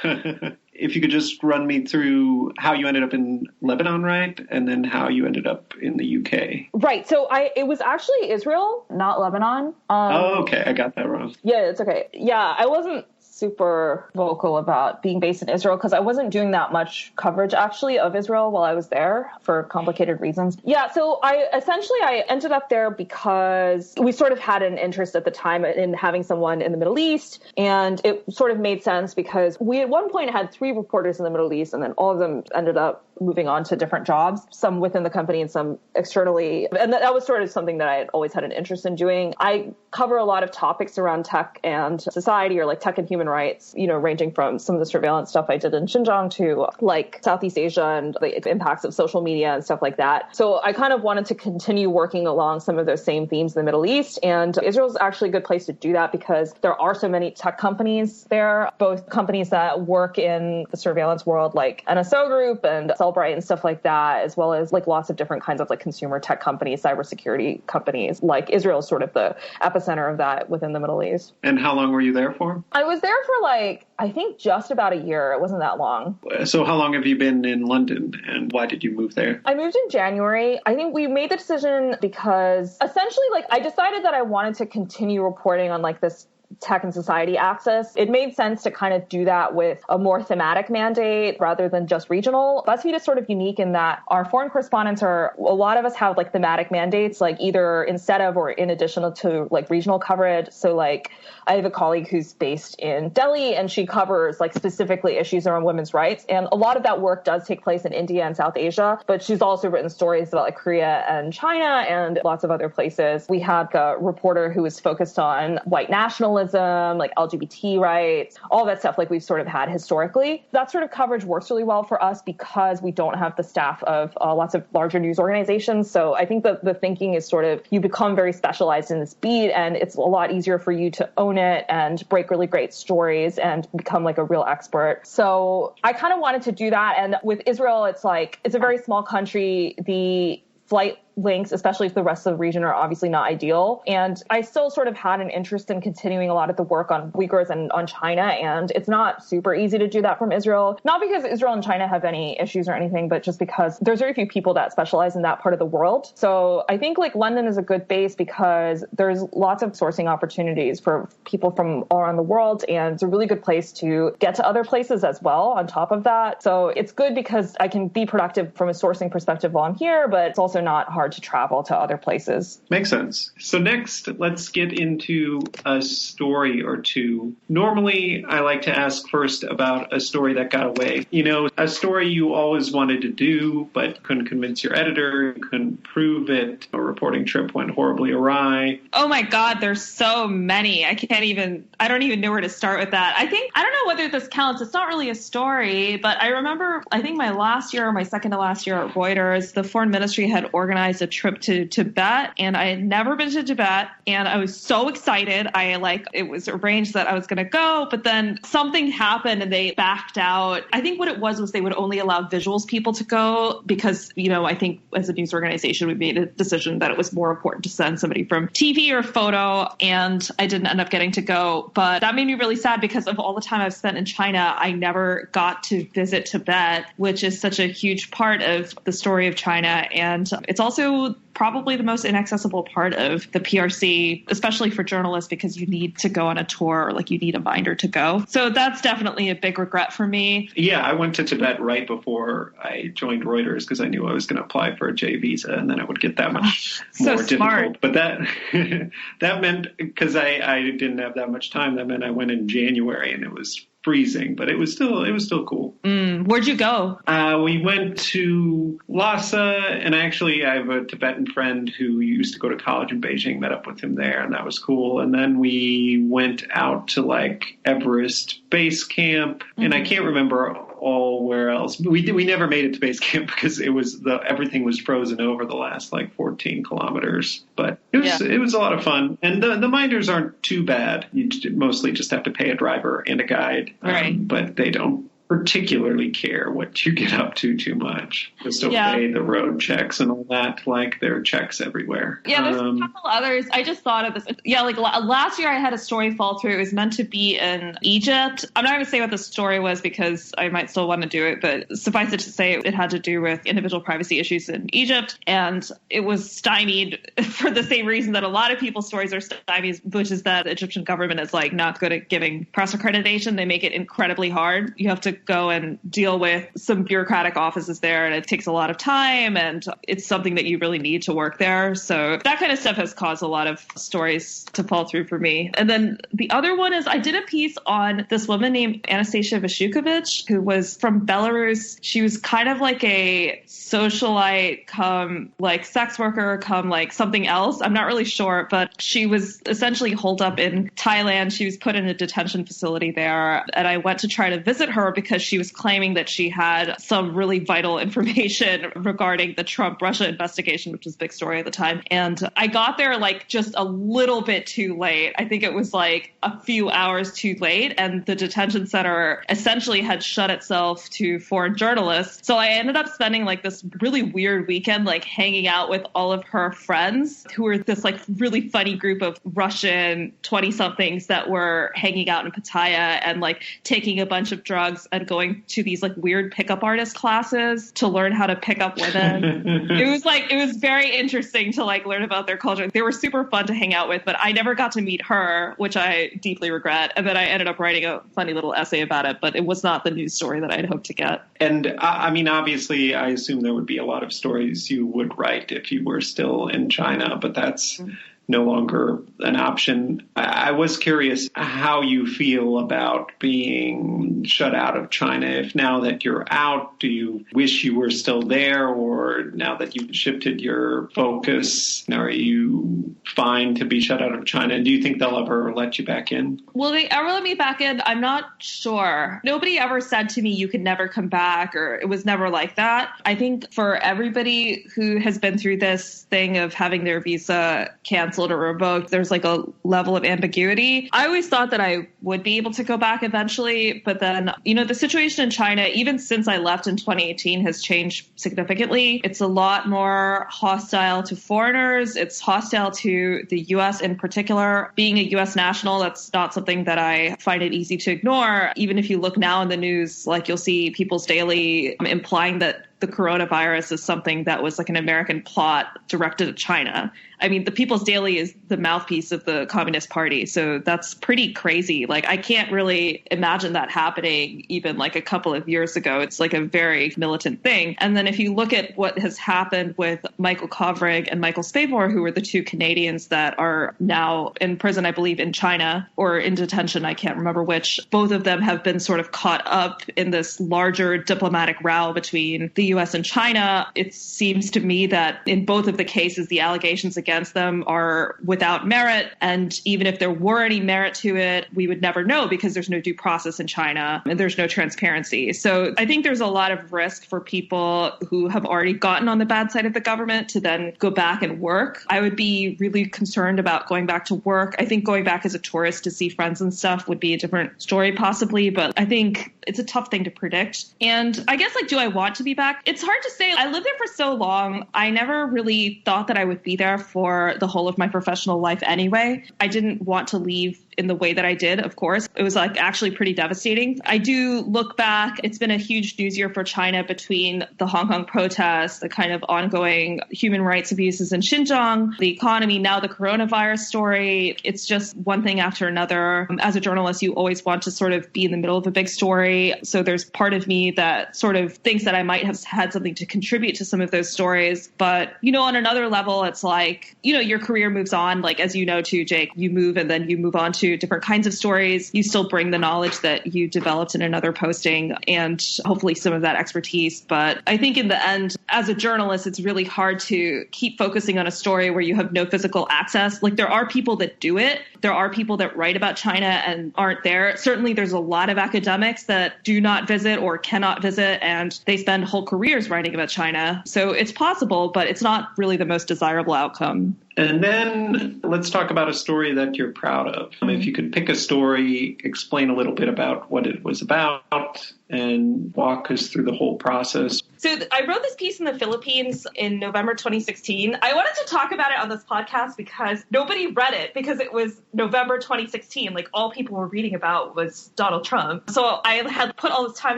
If you could just run me through how you ended up in Lebanon, right? And then how you ended up in the UK. Right. So it was actually Israel, not Lebanon. Oh, okay. I got that wrong. Yeah, it's okay. Yeah, I wasn't super vocal about being based in Israel because I wasn't doing that much coverage actually of Israel while I was there for complicated reasons. Yeah, so I ended up there because we sort of had an interest at the time in having someone in the Middle East, and it sort of made sense because we at one point had 3 reporters in the Middle East, and then all of them ended up moving on to different jobs, some within the company and some externally. And that was sort of something that I had always had an interest in doing. I cover a lot of topics around tech and society, or like tech and human rights, you know, ranging from some of the surveillance stuff I did in Xinjiang to like Southeast Asia and the impacts of social media and stuff like that. So I kind of wanted to continue working along some of those same themes in the Middle East. And Israel is actually a good place to do that because there are so many tech companies there, both companies that work in the surveillance world like NSO Group and Cellbrite and stuff like that, as well as like lots of different kinds of like consumer tech companies, cybersecurity companies. Like Israel is sort of the epicenter of that within the Middle East. And how long were you there for? I was there for like, I think just about a year. It wasn't that long. So how long have you been in London, and why did you move there? I moved in January. I think we made the decision because essentially like I decided that I wanted to continue reporting on like this tech and society axis. It made sense to kind of do that with a more thematic mandate rather than just regional. BuzzFeed is sort of unique in that our foreign correspondents a lot of us have like thematic mandates, like either instead of or in addition to like regional coverage. So like I have a colleague who's based in Delhi and she covers like specifically issues around women's rights. And a lot of that work does take place in India and South Asia, but she's also written stories about like Korea and China and lots of other places. We had a reporter who was focused on white nationalism journalism, like LGBT rights, all that stuff like we've sort of had historically. That sort of coverage works really well for us because we don't have the staff of lots of larger news organizations. So I think that the thinking is sort of you become very specialized in this beat, and it's a lot easier for you to own it and break really great stories and become like a real expert. So I kind of wanted to do that. And with Israel, it's a very small country. The flight links, especially to the rest of the region, are obviously not ideal. And I still sort of had an interest in continuing a lot of the work on Uyghurs and on China. And it's not super easy to do that from Israel. Not because Israel and China have any issues or anything, but just because there's very few people that specialize in that part of the world. So I think like London is a good base because there's lots of sourcing opportunities for people from all around the world. And it's a really good place to get to other places as well on top of that. So it's good because I can be productive from a sourcing perspective while I'm here, but it's also not hard to travel to other places. Makes sense. So next, let's get into a story or two. Normally, I like to ask first about a story that got away. You know, a story you always wanted to do, but couldn't convince your editor, couldn't prove it. A reporting trip went horribly awry. Oh my God, there's so many. I don't even know where to start with that. I don't know whether this counts. It's not really a story, but I remember, I think my last year or my second to last year at Reuters, the foreign ministry had organized a trip to Tibet, and I had never been to Tibet, and I was so excited. It was arranged that I was going to go, but then something happened and they backed out. I think what it was they would only allow visuals people to go because, you know, I think as a news organization, we made a decision that it was more important to send somebody from TV or photo, and I didn't end up getting to go. But that made me really sad because of all the time I've spent in China, I never got to visit Tibet, which is such a huge part of the story of China. And it's also probably the most inaccessible part of the PRC, especially for journalists, because you need to go on a tour or like you need a binder to go. So that's definitely a big regret for me. Yeah, I went to Tibet right before I joined Reuters because I knew I was going to apply for a J visa and then it would get that much more difficult. But that meant, because I didn't have that much time, that meant I went in January and it was freezing, but it was still cool. Where'd you go? We went to Lhasa, and I have a Tibetan friend who used to go to college in Beijing, met up with him there, and that was cool. And then we went out to like Everest Base Camp, and I can't remember all where else. We never made it to base camp because everything was frozen over the last like 14 kilometers. But it was a lot of fun, and the minders aren't too bad. You mostly just have to pay a driver and a guide, but they don't particularly care what you get up to too much. Just obey the road checks and all that. Like there are checks everywhere. Yeah, there's a couple others. I just thought of this. Yeah, like last year I had a story fall through. It was meant to be in Egypt. I'm not going to say what the story was because I might still want to do it, but suffice it to say it had to do with individual privacy issues in Egypt, and it was stymied for the same reason that a lot of people's stories are stymied, which is that the Egyptian government is like not good at giving press accreditation. They make it incredibly hard. You have to go and deal with some bureaucratic offices there, and it takes a lot of time, and it's something that you really need to work there. So that kind of stuff has caused a lot of stories to fall through for me. And then the other one is I did a piece on this woman named Anastasia Vashukovich, who was from Belarus. She was kind of like a socialite come like sex worker come like something else. I'm not really sure, but she was essentially holed up in Thailand. She was put in a detention facility there, and I went to try to visit her because she was claiming that she had some really vital information regarding the Trump-Russia investigation, which was a big story at the time. And I got there like just a little bit too late. I think it was like a few hours too late, and the detention center essentially had shut itself to foreign journalists. So I ended up spending like this really weird weekend like hanging out with all of her friends, who were this like really funny group of Russian 20-somethings that were hanging out in Pattaya and like taking a bunch of drugs and going to these like weird pickup artist classes to learn how to pick up women. It was very interesting to like learn about their culture. They were super fun to hang out with, but I never got to meet her, which I deeply regret. And then I ended up writing a funny little essay about it, but it was not the news story that I'd hoped to get. And I mean, obviously, I assume there would be a lot of stories you would write if you were still in China, but that's no longer an option. I was curious how you feel about being shut out of China. If now that you're out, do you wish you were still there, or now that you've shifted your focus, are you fine to be shut out of China? And do you think they'll ever let you back in? Will they ever let me back in? I'm not sure. Nobody ever said to me, you could never come back, or it was never like that. I think for everybody who has been through this thing of having their visa canceled or revoked, there's like a level of ambiguity. I always thought that I would be able to go back eventually, but then, the situation in China, even since I left in 2018, has changed significantly. It's a lot more hostile to foreigners. It's hostile to the U.S. in particular. Being a U.S. national, that's not something that I find it easy to ignore. Even if you look now in the news, like you'll see People's Daily implying that the coronavirus is something that was like an American plot directed at China. I mean, the People's Daily is the mouthpiece of the Communist Party. So that's pretty crazy. Like, I can't really imagine that happening even like a couple of years ago. It's like a very militant thing. And then if you look at what has happened with Michael Kovrig and Michael Spavor, who are the two Canadians that are now in prison, I believe, in China or in detention, I can't remember which, both of them have been sort of caught up in this larger diplomatic row between the U.S. and China. It seems to me that in both of the cases, the allegations against them are without merit. And even if there were any merit to it, we would never know because there's no due process in China and there's no transparency. So I think there's a lot of risk for people who have already gotten on the bad side of the government to then go back and work. I would be really concerned about going back to work. I think going back as a tourist to see friends and stuff would be a different story possibly, but I think it's a tough thing to predict. And I guess, like, do I want to be back? It's hard to say. I lived there for so long. I never really thought that I would be there for the whole of my professional life anyway. I didn't want to leave in the way that I did, of course. It was like actually pretty devastating. I do look back. It's been a huge news year for China between the Hong Kong protests, the kind of ongoing human rights abuses in Xinjiang, the economy, now the coronavirus story. It's just one thing after another. As a journalist, you always want to sort of be in the middle of a big story. So there's part of me that sort of thinks that I might have had something to contribute to some of those stories. But, on another level, it's like, your career moves on. Like, as you know, too, Jake, you move and then you move on to different kinds of stories. You still bring the knowledge that you developed in another posting and hopefully some of that expertise. But I think in the end, as a journalist, it's really hard to keep focusing on a story where you have no physical access. Like, there are people that do it. There are people that write about China and aren't there. Certainly, there's a lot of academics that do not visit or cannot visit, and they spend whole careers writing about China. So it's possible, but it's not really the most desirable outcome. And then let's talk about a story that you're proud of. If you could pick a story, explain a little bit about what it was about, and walk us through the whole process. So I wrote this piece in the Philippines in November 2016. I wanted to talk about it on this podcast because nobody read it because it was November 2016. Like, all people were reading about was Donald Trump. So I had put all this time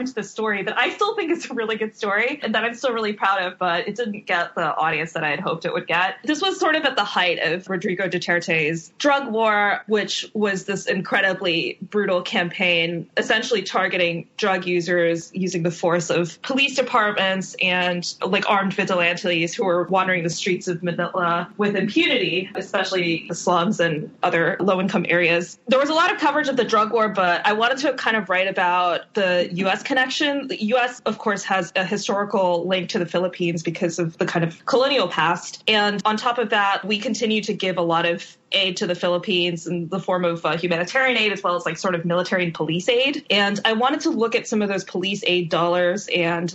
into this story that I still think is a really good story and that I'm still really proud of, but it didn't get the audience that I had hoped it would get. This was sort of at the height of Rodrigo Duterte's drug war, which was this incredibly brutal campaign, essentially targeting drug users using the force of police departments and like armed vigilantes who were wandering the streets of Manila with impunity, especially the slums and other low-income areas. There was a lot of coverage of the drug war, but I wanted to kind of write about the U.S. connection. The U.S., of course, has a historical link to the Philippines because of the kind of colonial past. And on top of that, we continue to give a lot of aid to the Philippines in the form of humanitarian aid as well as like sort of military and police aid. And I wanted to look at some of those police aid dollars and,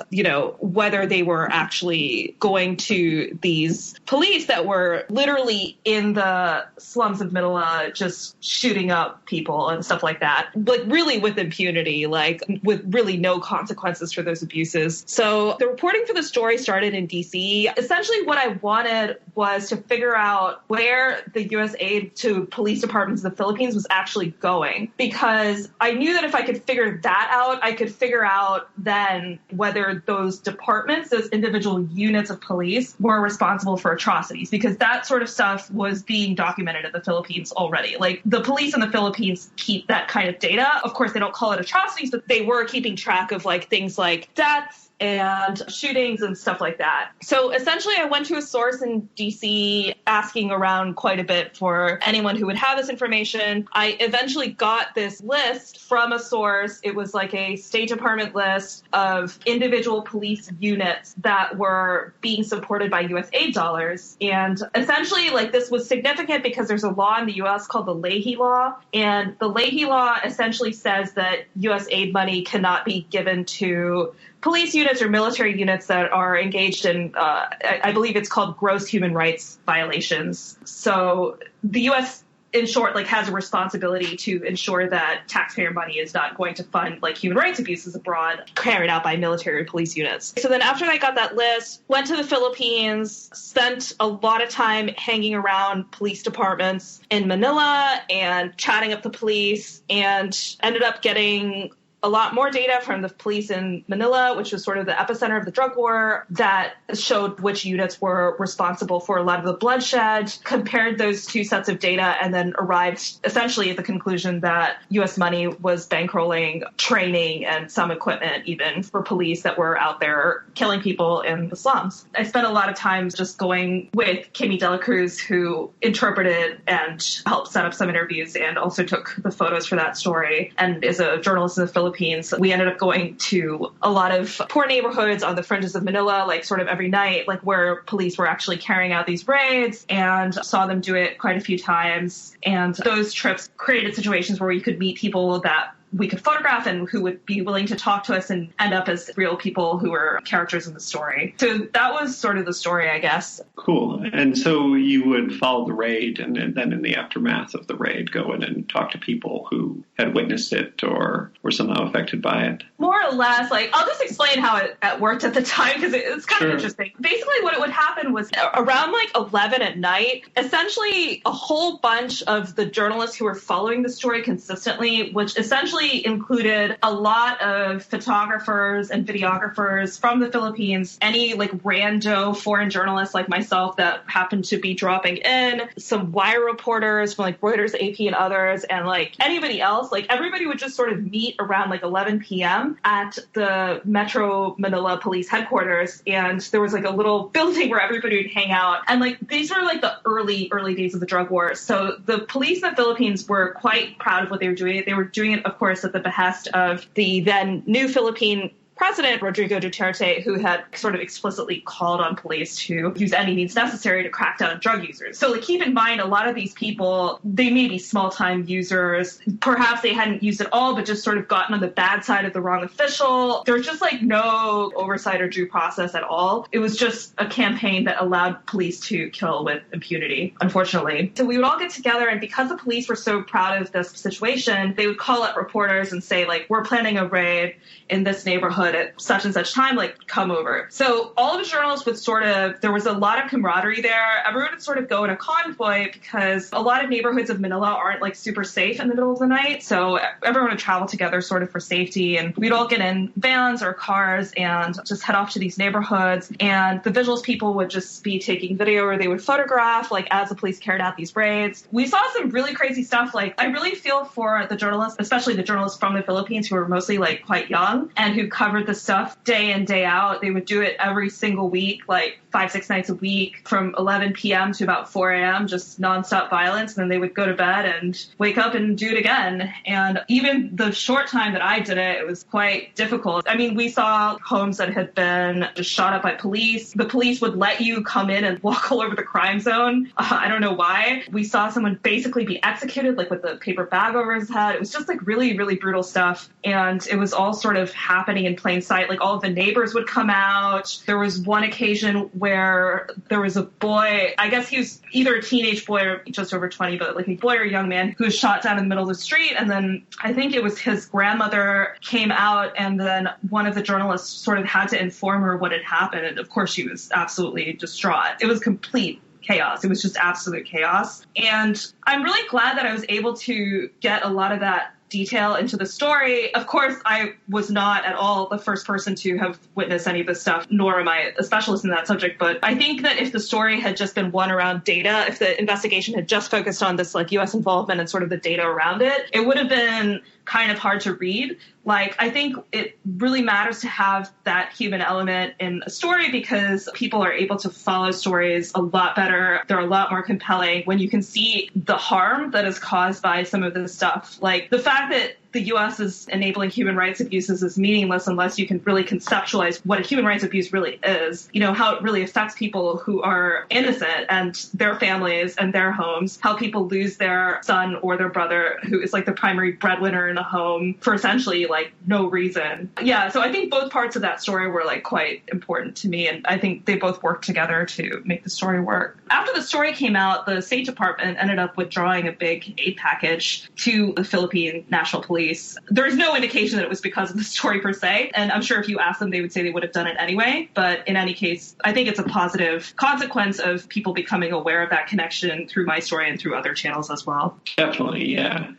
whether they were actually going to these police that were literally in the slums of Manila just shooting up people and stuff like that, like really with impunity, like with really no consequences for those abuses. So the reporting for the story started in D.C. Essentially what I wanted was to figure out where the U.S. aid to police departments in the Philippines was actually going, because I knew that if I could figure that out, I could figure out then whether those departments, those individual units of police, were responsible for atrocities, because that sort of stuff was being documented in the Philippines already. Like, the police in the Philippines keep that kind of data. Of course, they don't call it atrocities, but they were keeping track of like things like deaths and shootings and stuff like that. So essentially, I went to a source in DC asking around quite a bit for anyone who would have this information. I eventually got this list from a source. It was like a State Department list of individual police units that were being supported by U.S. aid dollars. And essentially, like, this was significant because there's a law in the U.S. called the Leahy Law. And the Leahy Law essentially says that U.S. aid money cannot be given to police units or military units that are engaged in, I believe it's called gross human rights violations. So the U.S., in short, like, has a responsibility to ensure that taxpayer money is not going to fund, like, human rights abuses abroad carried out by military or police units. So then after I got that list, went to the Philippines, spent a lot of time hanging around police departments in Manila and chatting up the police, and ended up getting a lot more data from the police in Manila, which was sort of the epicenter of the drug war, that showed which units were responsible for a lot of the bloodshed, compared those two sets of data, and then arrived essentially at the conclusion that U.S. money was bankrolling training and some equipment even for police that were out there killing people in the slums. I spent a lot of time just going with Kimmy Dela Cruz, who interpreted and helped set up some interviews and also took the photos for that story, and is a journalist in the Philippines. We ended up going to a lot of poor neighborhoods on the fringes of Manila, like sort of every night, like where police were actually carrying out these raids, and saw them do it quite a few times. And those trips created situations where we could meet people that we could photograph and who would be willing to talk to us and end up as real people who were characters in the story. So that was sort of the story, I guess. Cool. And so you would follow the raid, and then in the aftermath of the raid, go in and talk to people who had witnessed it or were somehow affected by it? More or less. Like, I'll just explain how it worked at the time, because it's kind of interesting. Basically, what it would happen was around like 11 at night, essentially a whole bunch of the journalists who were following the story consistently, which essentially included a lot of photographers and videographers from the Philippines, any like rando foreign journalists like myself that happened to be dropping in, some wire reporters from like Reuters, AP, and others, and like anybody else. Like, everybody would just sort of meet around like 11 p.m. at the Metro Manila Police Headquarters, and there was like a little building where everybody would hang out. And like, these were like the early days of the drug war. So the police in the Philippines were quite proud of what they were doing. They were doing it, of course, at the behest of the then new Philippine President Rodrigo Duterte, who had sort of explicitly called on police to use any means necessary to crack down on drug users. So, like, keep in mind, a lot of these people, they may be small-time users. Perhaps they hadn't used it all, but just sort of gotten on the bad side of the wrong official. There was just, like, no oversight or due process at all. It was just a campaign that allowed police to kill with impunity, unfortunately. So we would all get together, and because the police were so proud of this situation, they would call up reporters and say, like, we're planning a raid in this neighborhood at such and such time, like, come over. So all of the journalists would sort of, there was a lot of camaraderie there. Everyone would sort of go in a convoy, because a lot of neighborhoods of Manila aren't like super safe in the middle of the night. So everyone would travel together sort of for safety, and we'd all get in vans or cars and just head off to these neighborhoods. And the visuals people would just be taking video, or they would photograph, like, as the police carried out these raids. We saw some really crazy stuff. Like, I really feel for the journalists, especially the journalists from the Philippines, who were mostly like quite young and who covered the stuff day in, day out. They would do it every single week, like 5-6 nights a week, from 11 p.m. to about 4 a.m., just nonstop violence. And then they would go to bed and wake up and do it again. And even the short time that I did it, it was quite difficult. I mean, we saw homes that had been just shot up by police. The police would let you come in and walk all over the crime zone. I don't know why. We saw someone basically be executed, like with a paper bag over his head. It was just like really, really brutal stuff. And it was all sort of happening in plain sight. Like, all of the neighbors would come out. There was one occasion where there was a boy, I guess he was either a teenage boy or just over 20, but like a boy or a young man, who was shot down in the middle of the street. And then I think it was his grandmother came out, and then one of the journalists sort of had to inform her what had happened. And of course, she was absolutely distraught. It was complete chaos. It was just absolute chaos. And I'm really glad that I was able to get a lot of that detail into the story. Of course, I was not at all the first person to have witnessed any of this stuff, nor am I a specialist in that subject. But I think that if the story had just been one around data, if the investigation had just focused on this like U.S. involvement and sort of the data around it, it would have been kind of hard to read. Like, I think it really matters to have that human element in a story because people are able to follow stories a lot better. They're a lot more compelling when you can see the harm that is caused by some of this stuff. Like, the fact that the U.S. is enabling human rights abuses is meaningless unless you can really conceptualize what a human rights abuse really is, you know, how it really affects people who are innocent and their families and their homes, how people lose their son or their brother who is like the primary breadwinner in the home for essentially like no reason. Yeah, so I think both parts of that story were like quite important to me, and I think they both worked together to make the story work. After the story came out, the State Department ended up withdrawing a big aid package to the Philippine National Police. There's no indication that it was because of the story per se, and I'm sure if you asked them, they would say they would have done it anyway. But in any case, I think it's a positive consequence of people becoming aware of that connection through my story and through other channels as well. Definitely, yeah.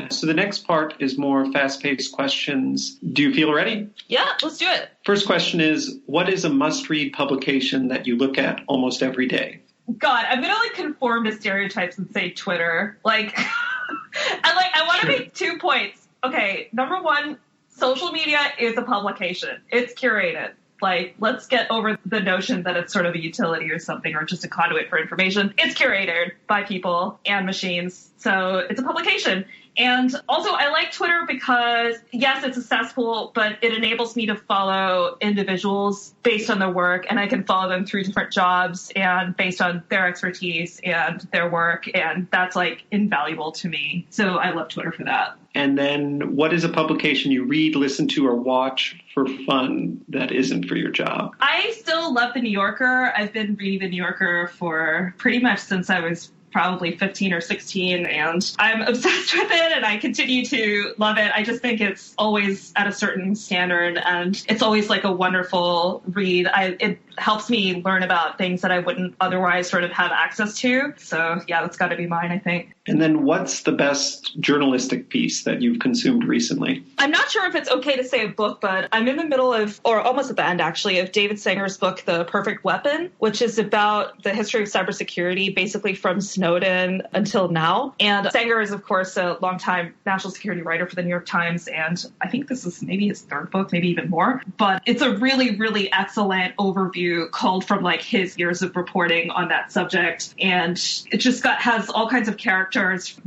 So the next part is more fast-paced questions. Do you feel ready? Yeah, let's do it. First question is, what is a must-read publication that you look at almost every day? God, I'm going to like conform to stereotypes and say Twitter. Like, I want to make 2 points. Okay, number one, social media is a publication. It's curated. Like, let's get over the notion that it's sort of a utility or something or just a conduit for information. It's curated by people and machines. So it's a publication. And also, I like Twitter because, yes, it's a cesspool, but it enables me to follow individuals based on their work, and I can follow them through different jobs and based on their expertise and their work, and that's, like, invaluable to me. So I love Twitter for that. And then what is a publication you read, listen to, or watch for fun that isn't for your job? I still love The New Yorker. I've been reading The New Yorker for pretty much since I was probably 15 or 16, and I'm obsessed with it, and I continue to love it. I just think it's always at a certain standard, and it's always like a wonderful read. It helps me learn about things that I wouldn't otherwise sort of have access to. So yeah, that's got to be mine, I think. And then what's the best journalistic piece that you've consumed recently? I'm not sure if it's okay to say a book, but I'm in the middle of, or almost at the end actually, of David Sanger's book, The Perfect Weapon, which is about the history of cybersecurity, basically from Snowden until now. And Sanger is, of course, a longtime national security writer for the New York Times. And I think this is maybe his third book, maybe even more. But it's a really, really excellent overview culled from like his years of reporting on that subject. And it just has all kinds of characters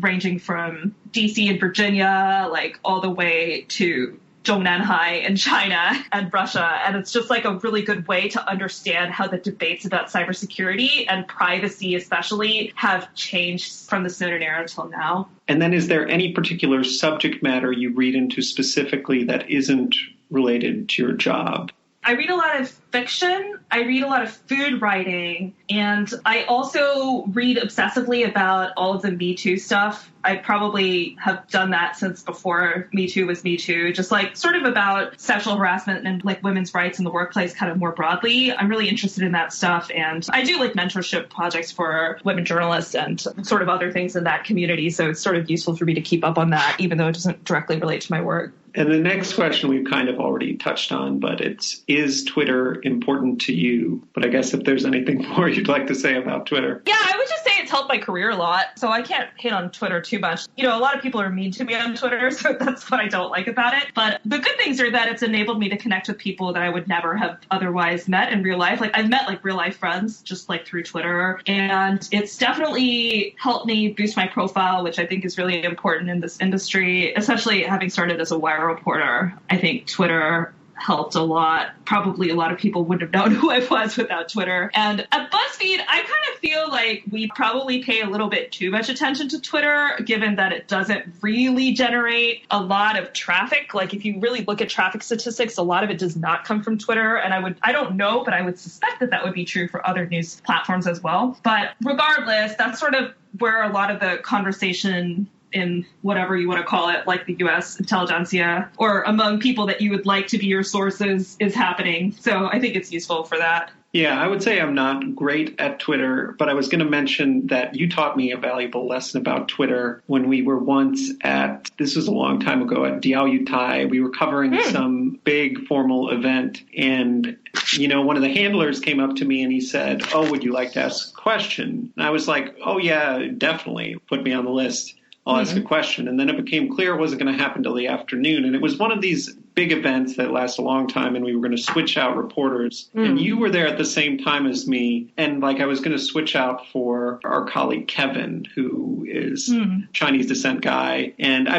ranging from DC and Virginia, like all the way to Zhongnanhai in China and Russia. And it's just like a really good way to understand how the debates about cybersecurity and privacy especially have changed from the Snowden era until now. And then is there any particular subject matter you read into specifically that isn't related to your job? I read a lot of fiction. I read a lot of food writing. And I also read obsessively about all of the Me Too stuff. I probably have done that since before Me Too was Me Too, just like sort of about sexual harassment and like women's rights in the workplace kind of more broadly. I'm really interested in that stuff. And I do like mentorship projects for women journalists and sort of other things in that community. So it's sort of useful for me to keep up on that, even though it doesn't directly relate to my work. And the next question we've kind of already touched on, but is Twitter important to you? But I guess if there's anything more you'd like to say about Twitter. Yeah, I would just say it's helped my career a lot. So I can't hate on Twitter too much. You know, a lot of people are mean to me on Twitter, so that's what I don't like about it. But the good things are that it's enabled me to connect with people that I would never have otherwise met in real life. Like I've met like real life friends just like through Twitter. And it's definitely helped me boost my profile, which I think is really important in this industry, especially having started as a wire reporter. I think Twitter helped a lot. Probably a lot of people wouldn't have known who I was without Twitter. And at BuzzFeed, I kind of feel like we probably pay a little bit too much attention to Twitter, given that it doesn't really generate a lot of traffic. Like if you really look at traffic statistics, a lot of it does not come from Twitter. And I don't know, but I would suspect that would be true for other news platforms as well. But regardless, that's sort of where a lot of the conversation in whatever you want to call it, like the U.S. intelligentsia, or among people that you would like to be your sources, is happening. So I think it's useful for that. Yeah, I would say I'm not great at Twitter, but I was going to mention that you taught me a valuable lesson about Twitter when we were once this was a long time ago, at Diaoyutai. We were covering some big formal event, and, you know, one of the handlers came up to me and he said, "Oh, would you like to ask a question?" And I was like, "Oh, yeah, definitely. Put me on the list." I'll ask a question. And then it became clear it wasn't going to happen till the afternoon. And it was one of these big events that last a long time, and we were going to switch out reporters. And you were there at the same time as me. And like, I was going to switch out for our colleague Kevin, who is Chinese descent guy. And I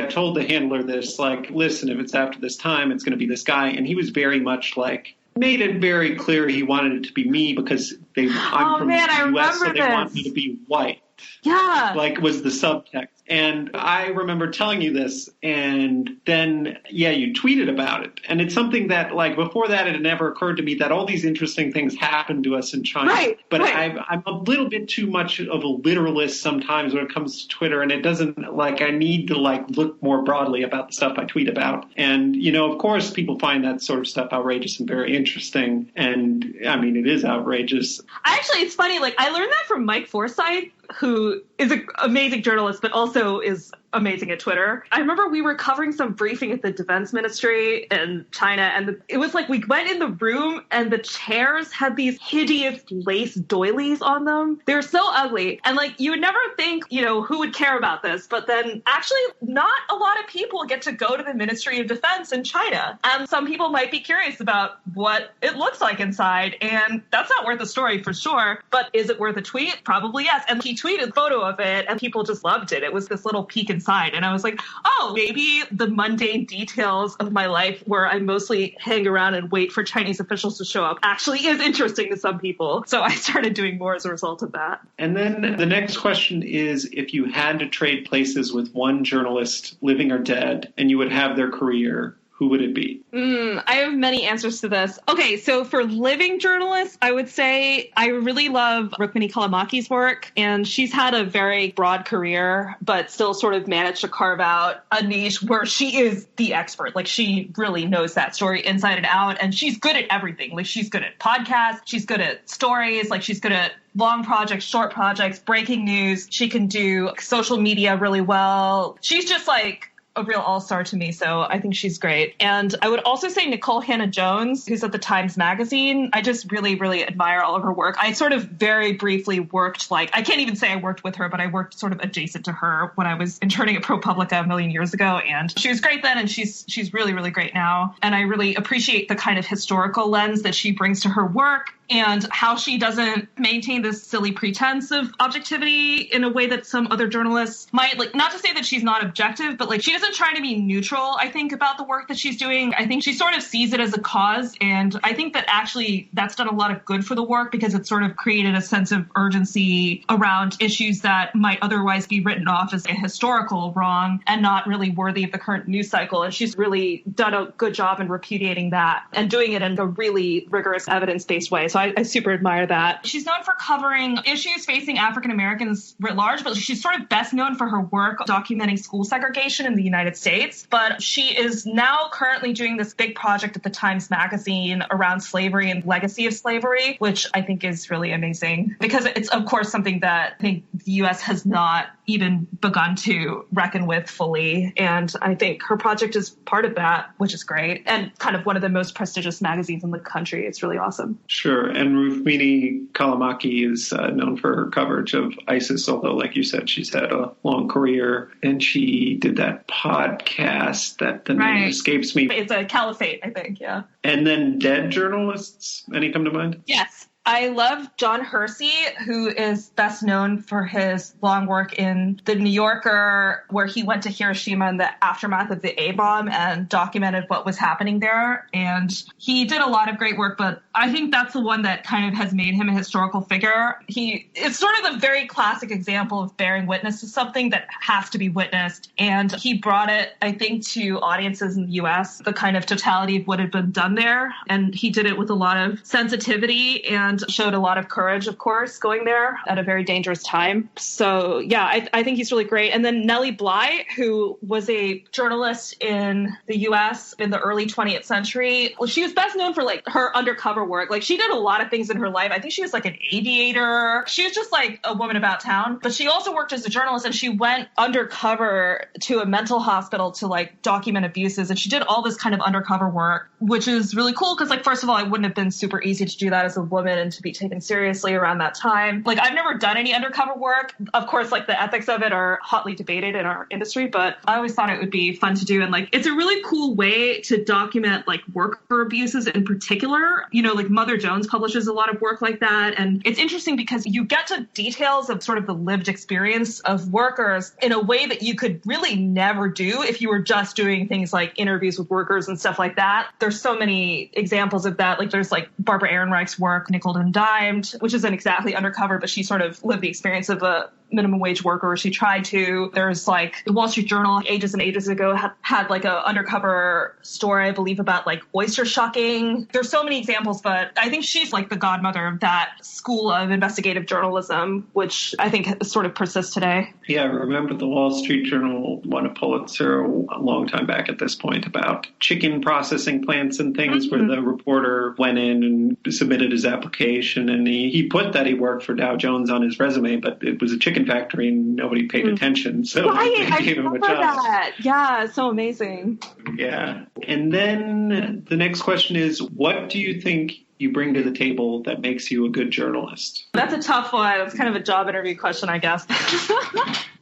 told the handler this, like, listen, if it's after this time, it's going to be this guy. And he was very much like, made it very clear he wanted it to be me because I'm from the US, so they want me to be white. Yeah. Like, was the subtext. And I remember telling you this, and then, you tweeted about it. And it's something that, like, before that, it had never occurred to me that all these interesting things happen to us in China. Right. But I'm a little bit too much of a literalist sometimes when it comes to Twitter, and it doesn't, like, I need to, like, look more broadly about the stuff I tweet about. And, of course, people find that sort of stuff outrageous and very interesting. And, I mean, it is outrageous. Actually, it's funny. Like, I learned that from Mike Forsyth, who is an amazing journalist, but also is amazing at Twitter. I remember we were covering some briefing at the defense ministry in China, and it was like we went in the room and the chairs had these hideous lace doilies on them. They were so ugly. And like, you would never think, who would care about this, but then actually not a lot of people get to go to the Ministry of Defense in China. And some people might be curious about what it looks like inside, and that's not worth a story for sure, but is it worth a tweet? Probably yes. And he tweeted a photo of it and people just loved it. It was this little peek inside. And I was like, oh, maybe the mundane details of my life where I mostly hang around and wait for Chinese officials to show up actually is interesting to some people. So I started doing more as a result of that. And then the next question is, if you had to trade places with one journalist, living or dead, and you would have their career, who would it be? I have many answers to this. Okay, so for living journalists, I would say I really love Rukmini Callimachi's work, and she's had a very broad career, but still sort of managed to carve out a niche where she is the expert. Like, she really knows that story inside and out, and she's good at everything. Like, she's good at podcasts, she's good at stories, like she's good at long projects, short projects, breaking news. She can do social media really well. She's just like a real all-star to me, so I think she's great. And I would also say Nicole Hannah-Jones, who's at the Times Magazine. I just really, really admire all of her work. I sort of very briefly worked, I can't even say I worked with her, but I worked sort of adjacent to her when I was interning at ProPublica a million years ago, and she was great then, and she's really, really great now. And I really appreciate the kind of historical lens that she brings to her work, and how she doesn't maintain this silly pretense of objectivity in a way that some other journalists might. Like, not to say that she's not objective, but like, she doesn't try to be neutral, I think, about the work that she's doing. I think she sort of sees it as a cause, and I think that actually that's done a lot of good for the work, because it sort of created a sense of urgency around issues that might otherwise be written off as a historical wrong and not really worthy of the current news cycle. And she's really done a good job in repudiating that and doing it in a really rigorous evidence-based way. So I super admire that. She's known for covering issues facing African Americans writ large, but she's sort of best known for her work documenting school segregation in the United States. But she is now currently doing this big project at the Times Magazine around slavery and legacy of slavery, which I think is really amazing, because it's, of course, something that I think the U.S. has not even begun to reckon with fully. And I think her project is part of that, which is great, and kind of one of the most prestigious magazines in the country. It's really awesome. Sure. And Rukmini Callimachi is known for her coverage of ISIS, although, like you said, she's had a long career, and she did that podcast that the name escapes me. It's a Caliphate, I think, yeah. And then dead journalists, any come to mind? Yes. I love John Hersey, who is best known for his long work in The New Yorker, where he went to Hiroshima in the aftermath of the A-bomb and documented what was happening there. And he did a lot of great work, but I think that's the one that kind of has made him a historical figure. It's sort of a very classic example of bearing witness to something that has to be witnessed. And he brought it, I think, to audiences in the U.S., the kind of totality of what had been done there. And he did it with a lot of sensitivity and showed a lot of courage, of course, going there at a very dangerous time. So, yeah, I think he's really great. And then Nellie Bly, who was a journalist in the U.S. in the early 20th century. Well, she was best known for, like, her undercover work. Like, she did a lot of things in her life. I think she was, like, an aviator. She was just, like, a woman about town. But she also worked as a journalist, and she went undercover to a mental hospital to, like, document abuses. And she did all this kind of undercover work, which is really cool because, like, first of all, it wouldn't have been super easy to do that as a woman and to be taken seriously around that time. Like, I've never done any undercover work. Of course, like, the ethics of it are hotly debated in our industry, but I always thought it would be fun to do. And like, it's a really cool way to document like worker abuses in particular. You know, like Mother Jones publishes a lot of work like that. And it's interesting because you get to details of sort of the lived experience of workers in a way that you could really never do if you were just doing things like interviews with workers and stuff like that. There's so many examples of that. Like, there's like Barbara Ehrenreich's work, Nickeled and Dimed, which isn't exactly undercover, but she sort of lived the experience of a minimum wage worker. She tried to. There's like the Wall Street Journal ages and ages ago had like a undercover story, I believe, about like oyster shucking. There's so many examples, but I think she's like the godmother of that school of investigative journalism, which I think sort of persists today. Yeah, I remember the Wall Street Journal won a Pulitzer a long time back at this point about chicken processing plants and things, where the reporter went in and submitted his application, and he put that he worked for Dow Jones on his resume, but it was a chicken factory and nobody paid attention. So right, they gave him a job. That. Yeah, so amazing. Yeah. And then the next question is, what do you think you bring to the table that makes you a good journalist? That's a tough one. It's kind of a job interview question, I guess.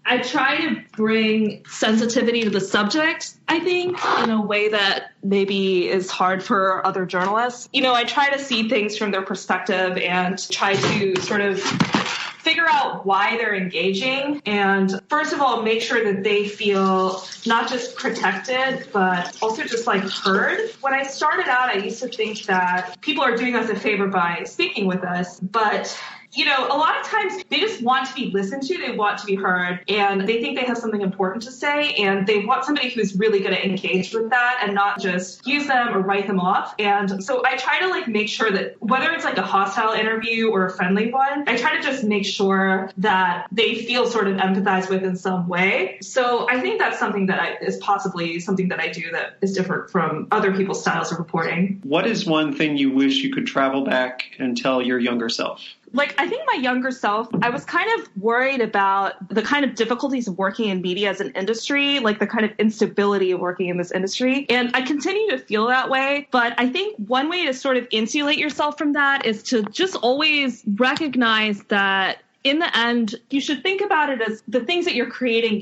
I try to bring sensitivity to the subject, I think, in a way that maybe is hard for other journalists. You know, I try to see things from their perspective and try to sort of figure out why they're engaging, and first of all, make sure that they feel not just protected, but also just like heard. When I started out, I used to think that people are doing us a favor by speaking with us, but you know, a lot of times they just want to be listened to, they want to be heard, and they think they have something important to say, and they want somebody who's really going to engage with that and not just use them or write them off. And so I try to like make sure that whether it's like a hostile interview or a friendly one, I try to just make sure that they feel sort of empathized with in some way. So I think that's something that is possibly something that I do that is different from other people's styles of reporting. What is one thing you wish you could travel back and tell your younger self? Like, I think my younger self, I was kind of worried about the kind of difficulties of working in media as an industry, like the kind of instability of working in this industry. And I continue to feel that way. But I think one way to sort of insulate yourself from that is to just always recognize that in the end, you should think about it as the things that you're creating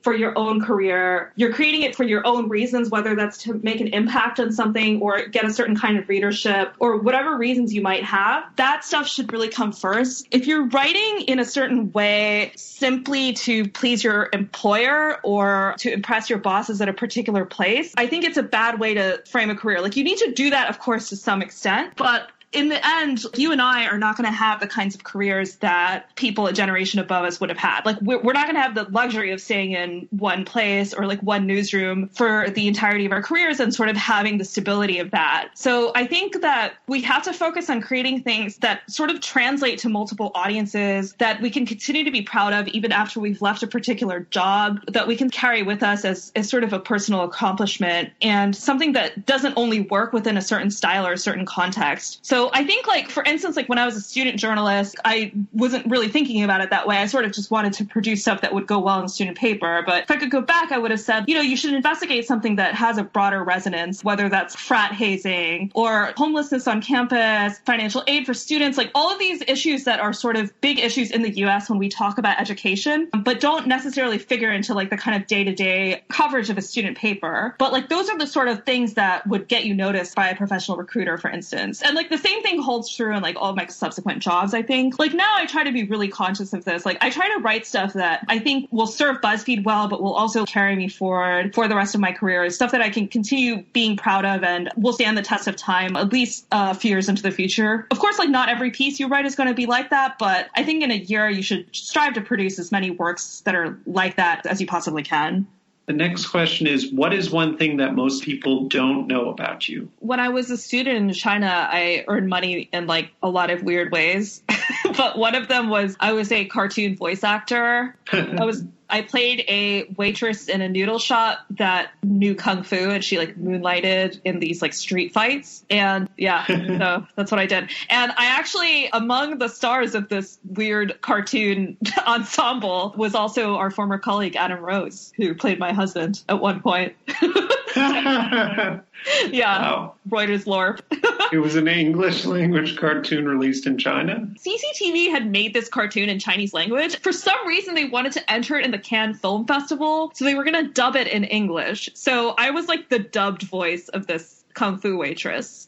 for your own career. You're creating it for your own reasons, whether that's to make an impact on something or get a certain kind of readership or whatever reasons you might have. That stuff should really come first. If you're writing in a certain way simply to please your employer or to impress your bosses at a particular place, I think it's a bad way to frame a career. Like, you need to do that, of course, to some extent, but in the end, you and I are not going to have the kinds of careers that people a generation above us would have had. Like, we're not going to have the luxury of staying in one place or like one newsroom for the entirety of our careers and sort of having the stability of that. So I think that we have to focus on creating things that sort of translate to multiple audiences, that we can continue to be proud of even after we've left a particular job, that we can carry with us as sort of a personal accomplishment and something that doesn't only work within a certain style or a certain context. So I think, like, for instance, like when I was a student journalist, I wasn't really thinking about it that way. I sort of just wanted to produce stuff that would go well in student paper. But if I could go back, I would have said, you know, you should investigate something that has a broader resonance, whether that's frat hazing or homelessness on campus, financial aid for students, like all of these issues that are sort of big issues in the U.S. when we talk about education, but don't necessarily figure into like the kind of day-to-day coverage of a student paper. But like those are the sort of things that would get you noticed by a professional recruiter, for instance. And like the same thing holds true in like all of my subsequent jobs, I think. Like now I try to be really conscious of this. Like I try to write stuff that I think will serve BuzzFeed well, but will also carry me forward for the rest of my career. Stuff that I can continue being proud of and will stand the test of time at least a few years into the future. Of course, like not every piece you write is going to be like that, but I think in a year you should strive to produce as many works that are like that as you possibly can. The next question is, what is one thing that most people don't know about you? When I was a student in China, I earned money in like a lot of weird ways, But one of them was I was a cartoon voice actor. I played a waitress in a noodle shop that knew kung fu, and she like moonlighted in these like street fights. And yeah, so that's what I did. And I actually, among the stars of this weird cartoon ensemble, was also our former colleague Adam Rose, who played my husband at one point. Yeah, wow. Reuters lore. It was an English language cartoon released in China. CCTV had made this cartoon in Chinese language. For some reason, they wanted to enter it in the Cannes Film Festival, so they were going to dub it in English. So I was like the dubbed voice of this kung fu waitress.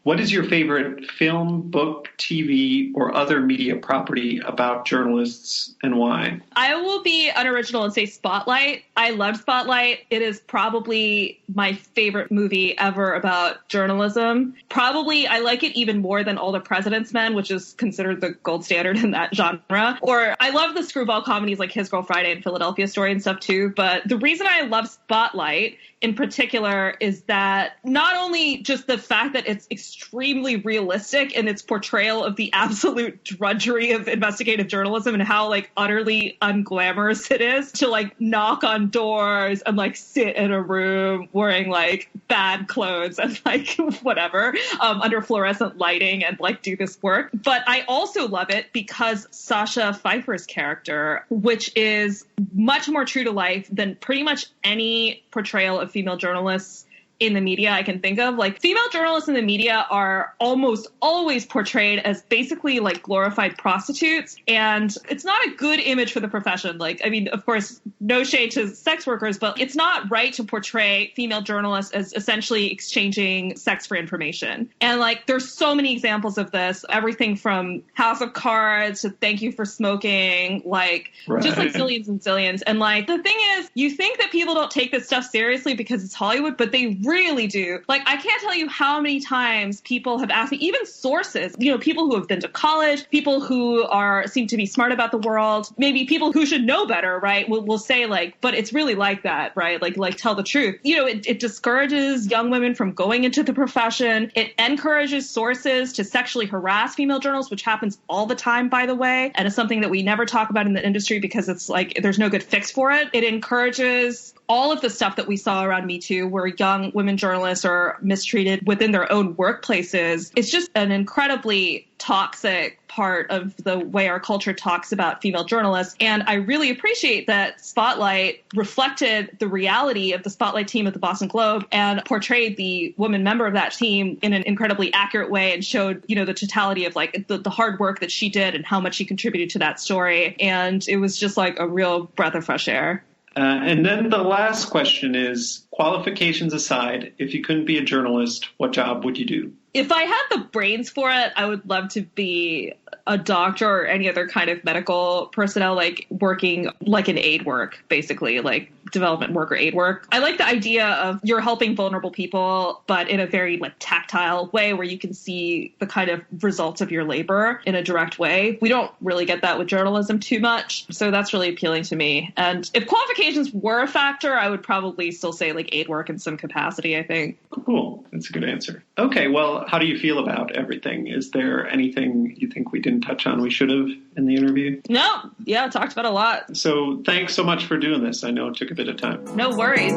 What is your favorite film, book, TV, or other media property about journalists, and why? I will be unoriginal and say Spotlight. I loved Spotlight. It is probably my favorite movie ever about journalism. Probably I like it even more than All the President's Men, which is considered the gold standard in that genre. Or I love the screwball comedies like His Girl Friday and Philadelphia Story and stuff too. But the reason I love Spotlight in particular is that not only just the fact that it's extremely realistic in its portrayal of the absolute drudgery of investigative journalism and how like utterly unglamorous it is to like knock on doors and like sit in a room wearing like bad clothes and like whatever under fluorescent lighting and like do this work. But I also love it because Sasha Pfeiffer's character, which is much more true to life than pretty much any portrayal of female journalists in the media I can think of. Like, female journalists in the media are almost always portrayed as basically like glorified prostitutes, and it's not a good image for the profession. Like, I mean, of course, no shade to sex workers, but it's not right to portray female journalists as essentially exchanging sex for information. And like, there's so many examples of this, everything from House of Cards to Thank You for Smoking, like just like zillions and zillions. And like, the thing is, you think that people don't take this stuff seriously because it's Hollywood, but they really do. Like, I can't tell you how many times people have asked me, even sources, you know, people who have been to college, people who seem to be smart about the world, maybe people who should know better, right? Will say like, but it's really like that, right? Like tell the truth. You know, it discourages young women from going into the profession. It encourages sources to sexually harass female journalists, which happens all the time, by the way. And it's something that we never talk about in the industry because it's like, there's no good fix for it. It encourages all of the stuff that we saw around Me Too, where young women journalists are mistreated within their own workplaces. It's just an incredibly toxic part of the way our culture talks about female journalists. And I really appreciate that Spotlight reflected the reality of the Spotlight team at the Boston Globe and portrayed the woman member of that team in an incredibly accurate way and showed, you know, the totality of like the hard work that she did and how much she contributed to that story. And it was just like a real breath of fresh air. And then the last question is, qualifications aside, if you couldn't be a journalist, what job would you do? If I had the brains for it, I would love to be a doctor or any other kind of medical personnel, like working like in aid work, basically, like development work or aid work. I like the idea of you're helping vulnerable people, but in a very like tactile way where you can see the kind of results of your labor in a direct way. We don't really get that with journalism too much. So that's really appealing to me. And if qualifications were a factor, I would probably still say like aid work in some capacity, I think. Cool. That's a good answer. Okay. Well, how do you feel about everything? Is there anything you think we didn't touch on we should have in the interview? No. Yeah, talked about a lot. So thanks so much for doing this. I know it took a bit of time. No worries.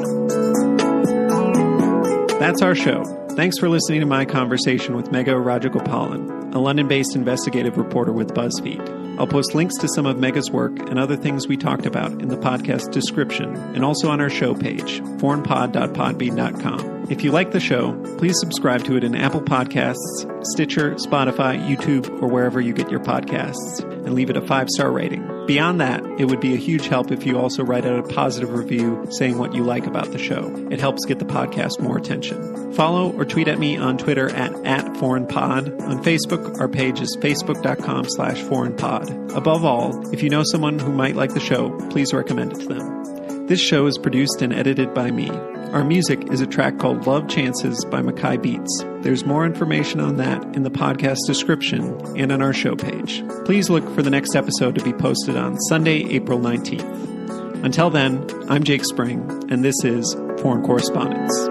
That's our show. Thanks for listening to my conversation with Megha Rajagopalan, a London-based investigative reporter with Buzzfeed. I'll post links to some of Megha's work and other things we talked about in the podcast description and also on our show page, foreignpod.podbean.com. If you like the show, please subscribe to it in Apple Podcasts, Stitcher, Spotify, YouTube, or wherever you get your podcasts, and leave it a 5-star rating. Beyond that, it would be a huge help if you also write out a positive review saying what you like about the show. It helps get the podcast more attention. Follow or tweet at me on Twitter at @foreignpod. On Facebook, our page is facebook.com/foreignpod. Above all, if you know someone who might like the show, please recommend it to them. This show is produced and edited by me. Our music is a track called Love Chances by Mackay Beats. There's more information on that in the podcast description and on our show page. Please look for the next episode to be posted on Sunday, April 19th. Until then, I'm Jake Spring, and this is Foreign Correspondence.